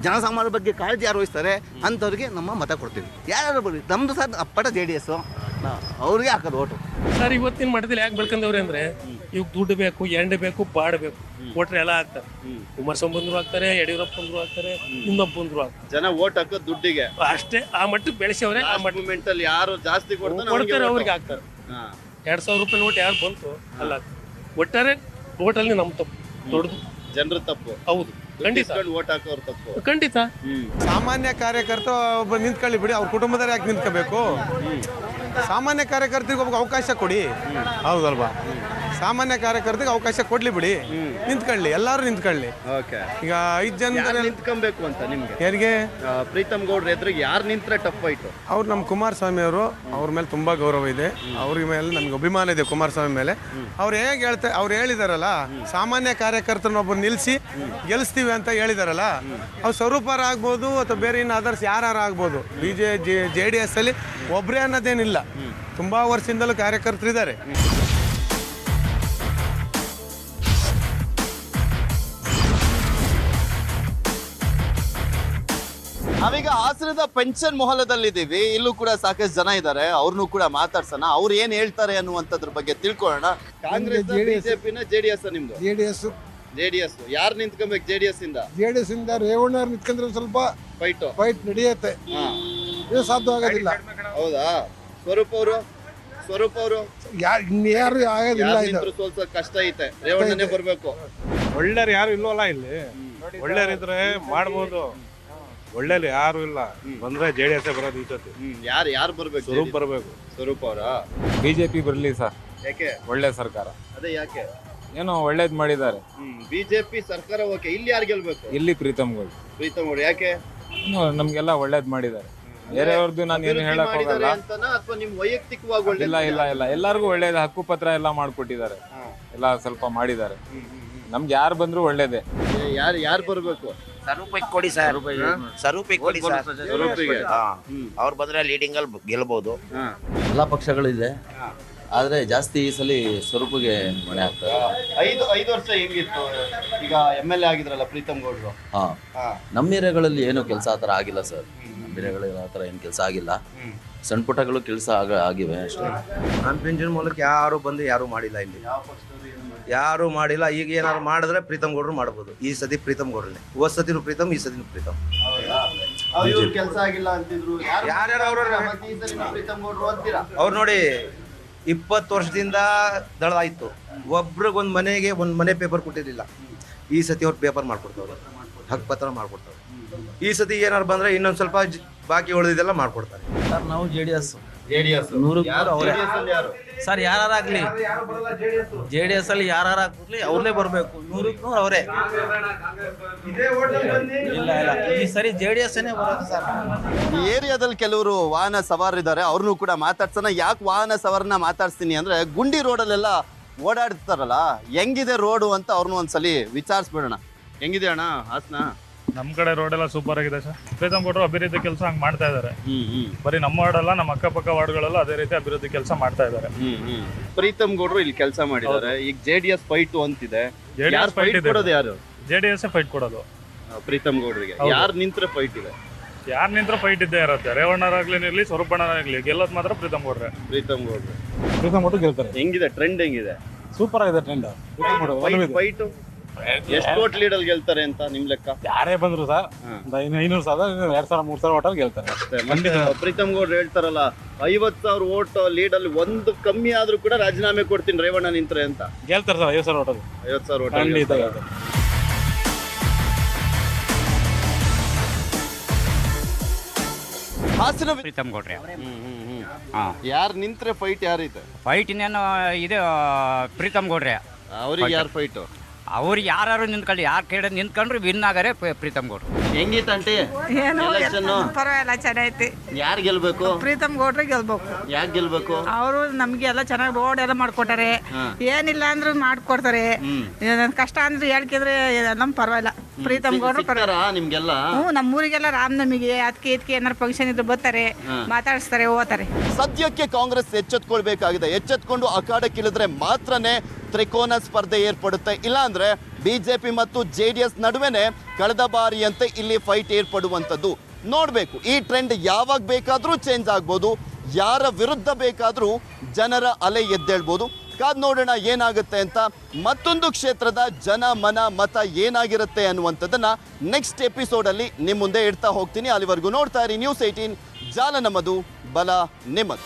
Speaker 17: ಜನಸಾಮಾನ್ಯರ ಬಗ್ಗೆ ಕಾಳಜಿ ಯಾರು ವಹಿಸ್ತಾರೆ ಅಂಥವ್ರಿಗೆ ನಮ್ಮ ಮತ ಕೊಡ್ತೀವಿ. ಯಾರು ಬರಲಿ, ನಮ್ಮದು ಸರ್ ಅಪ್ಪಟ JDS, ಅವ್ರಿಗೆ ಹಾಕೋದು ಓಟು.
Speaker 18: ಸರ್, ಇವತ್ತಿನ ಮಟ್ಟದಲ್ಲಿ ಯಾಕೆ ಬೆಳ್ಕೊಂಡವ್ರೆ ಅಂದ್ರೆ, ಇವಾಗ ದುಡ್ಡು ಬೇಕು, ಎಂಡ್ ಬೇಕು, ಬಾಡಬೇಕು, ಕೊಟ್ರೆ ಎಲ್ಲ ಆಗ್ತಾರೆ. ಕುಮಾರಸ್ವಾಮಿ ಬಂದ್ರು ಆಗ್ತಾರೆ, ಯಡಿಯೂರಪ್ಪ ಬಂದ್ರು ಆಗ್ತಾರೆ, ಇನ್ನೊಬ್ಬ ಬಂದ್ರು ಆಗ್ತಾರೆ.
Speaker 1: ಜನ ಓಟ್ ಹಾಕೋದು ದುಡ್ಡಿಗೆ
Speaker 18: ಅಷ್ಟೇ. ಆ ಮಟ್ಟಕ್ಕೆ ಬೆಳೆಸವ್ರೆ. ಆ
Speaker 1: ಮಟ್ಟದಲ್ಲಿ ಯಾರು ಜಾಸ್ತಿ
Speaker 18: ಕೊಡ್ತಾರೆ ಅವ್ರಿಗೆ ಆಗ್ತಾರೆ. 2,000 ರೂಪಾಯಿ ನೋಟ್ ಯಾರು ಬಂತು ಅಲ್ಲ, ಒಟ್ಟಾರೆ ಟೋಟಲ್ಲಿ ನಮ್ಮ ತಪ್ಪು, ದೊಡ್ಡದು
Speaker 1: ಜನರ ತಪ್ಪು.
Speaker 18: ಹೌದು, ಖಂಡಿತ.
Speaker 1: ಓಟ್ ಹಾಕೋರ್ ತಪ್ಪು,
Speaker 18: ಖಂಡಿತ.
Speaker 6: ಸಾಮಾನ್ಯ ಕಾರ್ಯಕರ್ತ ಒಬ್ಬ ನಿಂತ್ಕೊಳ್ಳಿ ಬಿಡಿ, ಅವ್ರ ಕುಟುಂಬದವ್ರು ಯಾಕೆ ನಿಂತ್ಕೋಬೇಕು? ಸಾಮಾನ್ಯ ಕಾರ್ಯಕರ್ತರಿಗೆ ಒಬ್ಬ ಅವಕಾಶ ಕೊಡಿ, ಹೌದಲ್ವಾ? ಸಾಮಾನ್ಯ ಕಾರ್ಯಕರ್ತರಿಗೆ ಅವಕಾಶ ಕೊಡ್ಲಿ ಬಿಡಿ, ನಿಂತ್ಕೊಳ್ಳಿ, ಎಲ್ಲರೂ ನಿಂತ್ಕೊಳ್ಳಿ. ಈಗ 5 ಜನ
Speaker 1: ನಿಂತ್ಕೊಬೇಕು ಅಂತ ನಿಮ್ಗೆ
Speaker 6: ಯಾರಿಗೆ?
Speaker 1: ಪ್ರೀತಮ್ ಗೌಡ್ರ ಎದುರಿಗೆ ಯಾರು ನಿಂತ್ರೆ ಟಫ್ ಆಯ್ತು?
Speaker 6: ಅವ್ರು ನಮ್ಮ ಕುಮಾರಸ್ವಾಮಿ ಅವರು, ಅವ್ರ ಮೇಲೆ ತುಂಬಾ ಗೌರವ ಇದೆ, ಅವ್ರ ಮೇಲೆ ನಮ್ಗೆ ಅಭಿಮಾನ ಇದೆ ಕುಮಾರಸ್ವಾಮಿ ಮೇಲೆ. ಅವ್ರು ಹೇಗೆ ಅವ್ರು ಹೇಳಿದಾರಲ್ಲ, ಸಾಮಾನ್ಯ ಕಾರ್ಯಕರ್ತನೊಬ್ಬ ನಿಲ್ಲಿಸಿ ಗೆಲ್ಲಿಸ್ತೀವಿ ಅಂತ ಹೇಳಿದಾರಲ್ಲ, ಅವ್ರು ಸ್ವರೂಪರ ಆಗ್ಬೋದು ಅಥವಾ ಬೇರೆ ಇನ್ನು ಅದರ್ಸ್ ಯಾರು ಆಗ್ಬೋದು. JDS ಅಲ್ಲಿ ಒಬ್ಬರೇ ಅನ್ನೋದೇನಿಲ್ಲ, ತುಂಬಾ ವರ್ಷದಿಂದಲೂ ಕಾರ್ಯಕರ್ತರಿದ್ದಾರೆ.
Speaker 1: ನಾವೀಗ ಹಾಸನದ ಪೆನ್ಷನ್ ಮೊಹಲದಲ್ಲಿದ್ದೀವಿ. ಇಲ್ಲೂ ಕೂಡ ಸಾಕಷ್ಟು ಜನ ಇದ್ದಾರೆ, ಅವ್ರನ್ನೂ ಕೂಡ ಮಾತಾಡ್ಸೋಣ. ಅವ್ರು ಏನ್ ಹೇಳ್ತಾರೆ ಅನ್ನುವಂಥದ್ರ ಬಗ್ಗೆ ತಿಳ್ಕೊಳ್ಳೋಣ. ಕಾಂಗ್ರೆಸ್ BJP JDS ನಿಮ್ದು? JDS ಯಾರು ನಿಂತ್ಕೊಬೇಕು? JDS ಇಂದ
Speaker 6: ರೇವಣ್ಣ ನಿಂತ್ಕೊಂಡ್ರೆ ಸ್ವಲ್ಪ ಫೈಟ್ ನಡೆಯುತ್ತೆ, ಇದು ಸಾಧ್ಯ ಆಗೋದಿಲ್ಲ.
Speaker 1: ಹೌದಾ? ಸ್ವರೂಪ್ ಅವರು
Speaker 6: ಇನ್ಯಾರು ಆಗೋದಿಲ್ಲ,
Speaker 1: ಸೋಲ್ಸೋಕ್ ಕಷ್ಟ ಐತೆ. ರೇವಣ್ಣನೇ ಬರ್ಬೇಕು.
Speaker 5: ಒಳ್ಳೆಯರು ಯಾರು ಇಲ್ವಲ್ಲ ಇಲ್ಲಿ? ಒಳ್ಳೆಯರಿದ್ರೆ ಮಾಡ್ಬೋದು, ಒಳ್ಳೆಯರು ಯಾರು ಇಲ್ಲ. ಬಂದ್ರೆ JDS ಬರೋದು ಈ ಸತಿ.
Speaker 1: ಯಾರು ಬರ್ಬೇಕು?
Speaker 5: ಸ್ವರೂಪ್ ಬರ್ಬೇಕು.
Speaker 1: ಸ್ವರೂಪ್ ಅವರ
Speaker 19: BJP ಬರಲಿ ಸರ್.
Speaker 1: ಯಾಕೆ?
Speaker 19: ಒಳ್ಳೆ ಸರ್ಕಾರ.
Speaker 1: ಅದೇ ಯಾಕೆ?
Speaker 19: ಏನೋ ಒಳ್ಳೇದ್ ಮಾಡಿದ್ದಾರೆ.
Speaker 1: BJP ಸರ್ಕಾರ ಓಕೆ. ಇಲ್ಲಿ ಯಾರು ಗೆಲ್ಬೇಕು?
Speaker 19: ಇಲ್ಲಿ ಪ್ರೀತಮ್ ಗೌಡ್ರು.
Speaker 1: ಯಾಕೆ?
Speaker 19: ನಮ್ಗೆಲ್ಲ ಒಳ್ಳೇದ್ ಮಾಡಿದ್ದಾರೆ. ಬೇರೆಯವ್ರದ್ದು ನಾನು ಏನು ಹೇಳಕ್ ಹೋಗಲ್ಲ.
Speaker 1: ಅಥವಾ ನಿಮ್ ವೈಯಕ್ತಿಕವಾಗಿ
Speaker 19: ಇಲ್ಲ ಇಲ್ಲ ಇಲ್ಲ, ಎಲ್ಲರಿಗೂ ಒಳ್ಳೇದು. ಹಕ್ಕು ಪತ್ರ ಎಲ್ಲ ಮಾಡ್ಕೊಟ್ಟಿದ್ದಾರೆ, ಎಲ್ಲ ಸ್ವಲ್ಪ ಮಾಡಿದ್ದಾರೆ. ನಮ್ಗೆ ಯಾರು ಬಂದ್ರು ಒಳ್ಳೇದೇ.
Speaker 1: ಯಾರು ಬರ್ಬೇಕು?
Speaker 20: ಸ್ವರೂಪಕ್ಕೆ ಕೊಡಿ ಸರ್, ಸ್ವರೂಪಕ್ಕೆ ಕೊಡಿ ಸರ್. ಅವ್ರು ಬಂದ್ರೆ ಲೀಡಿಂಗ್ ಅಲ್ಲಿ ಗೆಲ್ಬಹುದು.
Speaker 21: ಎಲ್ಲ ಪಕ್ಷಗಳಿದೆ, ಆದ್ರೆ ಜಾಸ್ತಿ ಈ ಸಲ ಸ್ವರೂಪಿಗೆ ಮನೆ ಆಗ್ತದೆ.
Speaker 1: 5 ವರ್ಷ ಹೆಂಗಿತ್ತು? ಈಗ MLA ಆಗಿದ್ರಲ್ಲ ಪ್ರೀತಮ್ ಗೌಡ್ರು.
Speaker 21: ನಮ್ಮ ಏರಿಯಾಗಳಲ್ಲಿ ಏನು ಕೆಲಸ ಆ ಥರ ಆಗಿಲ್ಲ ಸರ್. ನಮ್ಮ ಏರಿಯಾಗಳಲ್ಲಿ ಆ ಥರ ಏನು ಕೆಲಸ ಆಗಿಲ್ಲ. ಸಣ್ಣ ಪುಟ್ಟಗಳು ಕೆಲಸ ಆಗಿವೆ ಅಷ್ಟೇ.
Speaker 20: ನನ್ನ ಪಿಂಚಣಿ ಮೂಲಕ ಯಾರು ಬಂದು ಯಾರು ಮಾಡಿಲ್ಲ ಇಲ್ಲಿ, ಯಾರು ಮಾಡಿಲ್ಲ. ಈಗ ಏನಾದ್ರು ಮಾಡಿದ್ರೆ ಪ್ರೀತಮ್ ಗೌಡ್ರು ಮಾಡ್ಬೋದು. ಈ ಸತಿ ಪ್ರೀತಮ್ ಗೌಡ್ರನ್ನೇ, ಹೋದ ಸತಿನೂ ಪ್ರೀತಮ್, ಈ ಸತಿನೂ ಪ್ರೀತಮ್.
Speaker 1: ಕೆಲಸ ಆಗಿಲ್ಲ ಅಂತಿದ್ರು.
Speaker 20: ಯಾರ್ಯಾರು
Speaker 1: ಪ್ರೀತಮ್ ಗೌಡ್ರು ಅಂತೀರಾ?
Speaker 20: ಅವ್ರು ನೋಡಿ 20 ವರ್ಷದಿಂದ ದಳದಾಯ್ತು. ಒಬ್ರಿಗೊಂದು ಮನೆಗೆ ಒಂದು ಮನೆ ಪೇಪರ್ ಕೊಟ್ಟಿರಲಿಲ್ಲ. ಈ ಸತಿ ಅವ್ರು ಪೇಪರ್ ಮಾಡ್ಕೊಡ್ತಾವ್ರೆ, ಹಕ್ಕು ಪತ್ರ ಮಾಡ್ಕೊಡ್ತಾವ್ರೆ. ಈ ಸತಿ ಏನಾರು ಬಂದ್ರೆ ಇನ್ನೊಂದು ಸ್ವಲ್ಪ ಬಾಕಿ ಉಳಿದಿದ್ದೆಲ್ಲ ಮಾಡ್ಕೊಡ್ತಾರೆ.
Speaker 21: ಸರ್ ನಾವು JDS
Speaker 20: ಸರ್ ಯಾರಾಗ್ಲಿ JDS ಅಲ್ಲಿ ಯಾರಾಗ್ಲಿ ಅವ್ರನ್ನೇ ಬರ್ಬೇಕು. 100ಕ್ಕೆ 100 ಅವರೇ. ಇಲ್ಲ ಇಲ್ಲ, ಈ ಸರಿ JDS ಬರೋದು ಸರ್.
Speaker 1: ಈ ಏರಿಯಾದಲ್ಲಿ ಕೆಲವರು ವಾಹನ ಸವಾರರಿದ್ದಾರೆ, ಅವ್ರನ್ನೂ ಕೂಡ ಮಾತಾಡ್ಸೋಣ. ಯಾಕೆ ವಾಹನ ಸವಾರನ್ನ ಮಾತಾಡ್ಸ್ತೀನಿ ಅಂದ್ರೆ, ಗುಂಡಿ ರೋಡಲ್ಲೆಲ್ಲ ಓಡಾಡ್ತಾರಲ್ಲ, ಹೆಂಗಿದೆ ರೋಡು ಅಂತ ಅವ್ರನ್ನೂ ಒಂದ್ಸಲಿ ವಿಚಾರಿಸ್ಬಿಡೋಣ. ಹೆಂಗಿದೆ ಅಣ್ಣ ಹಾಸನ?
Speaker 5: ನಮ್ಮ ಕಡೆ ರೋಡ್ ಎಲ್ಲ ಸೂಪರ್ ಆಗಿದೆ ಸರ್. ಪ್ರೀತಮ್ ಗೌಡ್ರು ಅಭಿವೃದ್ಧಿ ಕೆಲಸ ಹಂಗೆ ಮಾಡ್ತಾ ಇದ್ದಾರೆ. ಬರೀ ನಮ್ಮ ವಾರ್ಡಲ್ಲ, ನಮ್ಮ ಅಕ್ಕಪಕ್ಕ ವಾರ್ಡ್ಗಳೆಲ್ಲ ಅದೇ ರೀತಿ ಅಭಿವೃದ್ಧಿ ಕೆಲಸ ಮಾಡ್ತಾ ಇದ್ದಾರೆ.
Speaker 1: ಪ್ರೀತಮ್ ಗೌಡ್ರು ಇಲ್ಲಿ ಕೆಲಸ ಮಾಡಿದ್ದಾರೆ. ಈಗ JDS ಫೈಟ್ ಅಂತಿದೆ.
Speaker 5: JDS ಫೈಟ್ ಇದೆ.
Speaker 1: ಕೊಡೋದು ಯಾರು?
Speaker 5: JDS ಫೈಟ್ ಕೊಡೋದು
Speaker 1: ಪ್ರೀತಮ್ ಗೌಡ್ರಿಗೆ. ಯಾರು ನಿಂತ್ರೆ ಫೈಟ್ ಇದೆ?
Speaker 5: ಯಾರು ನಿಂತ್ರ ಫೈಟ್ ಇದ್ದೇ ಇರುತ್ತೆ. ರೇವಣ್ಣರಾಗ್ಲಿ ಸ್ವರೂಪಣ್ಣರಾಗ್ಲಿ ಗೆಲ್ಲೋದು ಮಾತ್ರ ಪ್ರೀತಮ್ ಗೌಡ್ರೆ.
Speaker 1: ಪ್ರೀತಮ್ ಗೌಡ್ರು
Speaker 4: ಗೆಲ್ತಾರೆ.
Speaker 1: ಹೆಂಗಿದೆ ಟ್ರೆಂಡ್? ಹೆಂಗಿದೆ?
Speaker 4: ಸೂಪರ್ ಆಗಿದೆ ಟ್ರೆಂಡ್.
Speaker 1: ಫೈಟ್ ಎಷ್ಟು ಓಟ್ ಲೀಡಲ್ಲಿ ಗೆಲ್ತಾರೆ ಅಂತ ನಿಮ್ ಲೆಕ್ಕ?
Speaker 4: ಯಾರೇ ಬಂದ್ರು ಸರ್ 500,000 2,000 3,000 ಓಟಲ್ಲಿ ಗೆಲ್ತಾರೆ.
Speaker 1: ಪ್ರೀತಮ್ ಗೌಡ್ರು ಹೇಳ್ತಾರಲ್ಲ, 50,000 ಓಟ್ ಲೀಡಲ್ಲಿ ಒಂದು ಕಮ್ಮಿ ಆದ್ರೂ ಕೂಡ ರಾಜೀನಾಮೆ ಕೊಡ್ತೀನಿ ರೇವಣ್ಣ ನಿಂತ್ರೆ ಅಂತ.
Speaker 4: ಗೆಲ್ತಾರೆ ಸರ್ 50,000 ಓಟಲ್ಲಿ.
Speaker 1: 50,000 ಓಟ್
Speaker 4: ಖಂಡಿತ ಗೆಲ್ತಾರೆ.
Speaker 1: ಹಾಸನ
Speaker 22: ಪ್ರೀತಮ್ ಗೌಡ್ರೆ.
Speaker 1: ಯಾರು ನಿಂತ್ರೆ ಫೈಟ್ ಯಾರಿದೆ?
Speaker 22: ಫೈಟ್ ಇನ್ನೇನು ಇದೆ, ಪ್ರೀತಮ್ ಗೌಡ್ರೆ.
Speaker 1: ಅವ್ರಿಗೆ ಯಾರು ಫೈಟು?
Speaker 22: ಅವ್ರಿಗೆ ಯಾರು ನಿಂತ್ಕೊಳ್ಳಿ, ಯಾರು ಕಡೆ ನಿಂತ್ಕೊಂಡ್ರೆ ವಿನ್ ಆಗರೆ ಪ್ರೀತಮ್ ಗೌಡ್ರು.
Speaker 1: ಹೆಂಗಿತ್ತು ಆಂಟಿ ಎಲೆಕ್ಷನ್?
Speaker 16: ಪರವಾಗಿಲ್ಲ, ಚೆನ್ನಾಗೈತಿ.
Speaker 1: ಯಾರು ಗೆಲ್ಬೇಕು?
Speaker 16: ಪ್ರೀತಮ್ ಗೌಡ್ರೆ ಗೆಲ್ಬೇಕು.
Speaker 1: ಯಾಕೆ ಗೆಲ್ಬೇಕು?
Speaker 16: ಅವರು ನಮ್ಗೆ ಎಲ್ಲ ಚೆನ್ನಾಗಿ ರೋಡ್ ಎಲ್ಲ ಮಾಡ್ಕೊಟ್ಟಾರೆ. ಏನಿಲ್ಲ ಅಂದ್ರೂ ಮಾಡ್ಕೊಡ್ತಾರೆ. ಕಷ್ಟ ಅಂದ್ರೆ ಹೇಳ್ಕಿದ್ರೆ ನಮ್ ಪರವಾಗಿಲ್ಲ. ಪ್ರೀತಮ್ ಗೌಡ್ರು
Speaker 1: ನಿಮ್ಗೆಲ್ಲ
Speaker 16: ನಮ್ಮೂರಿಗೆಲ್ಲ ರಾಮನಮಿಗೆ ಅದಕ್ಕೆ ಇದಕ್ಕೆ ಏನಾರು ಫಂಕ್ಷನ್ ಇದ್ರೆ ಬರ್ತಾರೆ, ಮಾತಾಡಿಸ್ತಾರೆ, ಹೋಗ್ತಾರೆ.
Speaker 1: ಸದ್ಯಕ್ಕೆ ಕಾಂಗ್ರೆಸ್ ಎಚ್ಚೆತ್ಕೊಳ್ಬೇಕಾಗಿದೆ. ಎಚ್ಚೆತ್ಕೊಂಡು ಅಖಾಡಕ್ಕಿಳಿದ್ರೆ ಮಾತ್ರನೇ ತ್ರಿಕೋನ ಸ್ಪರ್ಧೆ ಏರ್ಪಡುತ್ತೆ. ಇಲ್ಲ ಅಂದ್ರೆ ಬಿಜೆಪಿ ಮತ್ತು JDS ನಡುವೆನೆ ಕಳೆದ ಬಾರಿಯಂತೆ ಇಲ್ಲಿ ಫೈಟ್ ಏರ್ಪಡುವಂಥದ್ದು ನೋಡಬೇಕು. ಈ ಟ್ರೆಂಡ್ ಯಾವಾಗ ಬೇಕಾದರೂ ಚೇಂಜ್ ಆಗ್ಬೋದು, ಯಾರ ವಿರುದ್ಧ ಬೇಕಾದರೂ ಜನರ ಅಲೆ ಎದ್ದೇಳ್ಬೋದು. ಕಾದ್ ನೋಡೋಣ ಏನಾಗುತ್ತೆ ಅಂತ. ಮತ್ತೊಂದು ಕ್ಷೇತ್ರದ ಜನ ಮನ ಮತ ಏನಾಗಿರುತ್ತೆ ಅನ್ನುವಂಥದ್ದನ್ನ ನೆಕ್ಸ್ಟ್ ಎಪಿಸೋಡಲ್ಲಿ ನಿಮ್ಮ ಮುಂದೆ ಇಡ್ತಾ ಹೋಗ್ತೀನಿ. ಅಲ್ಲಿವರೆಗೂ ನೋಡ್ತಾ ಇರಿ News 18, ಜಾಲ ನಮ್ಮದು, ಬಲ ನಿಮ್ಮದು.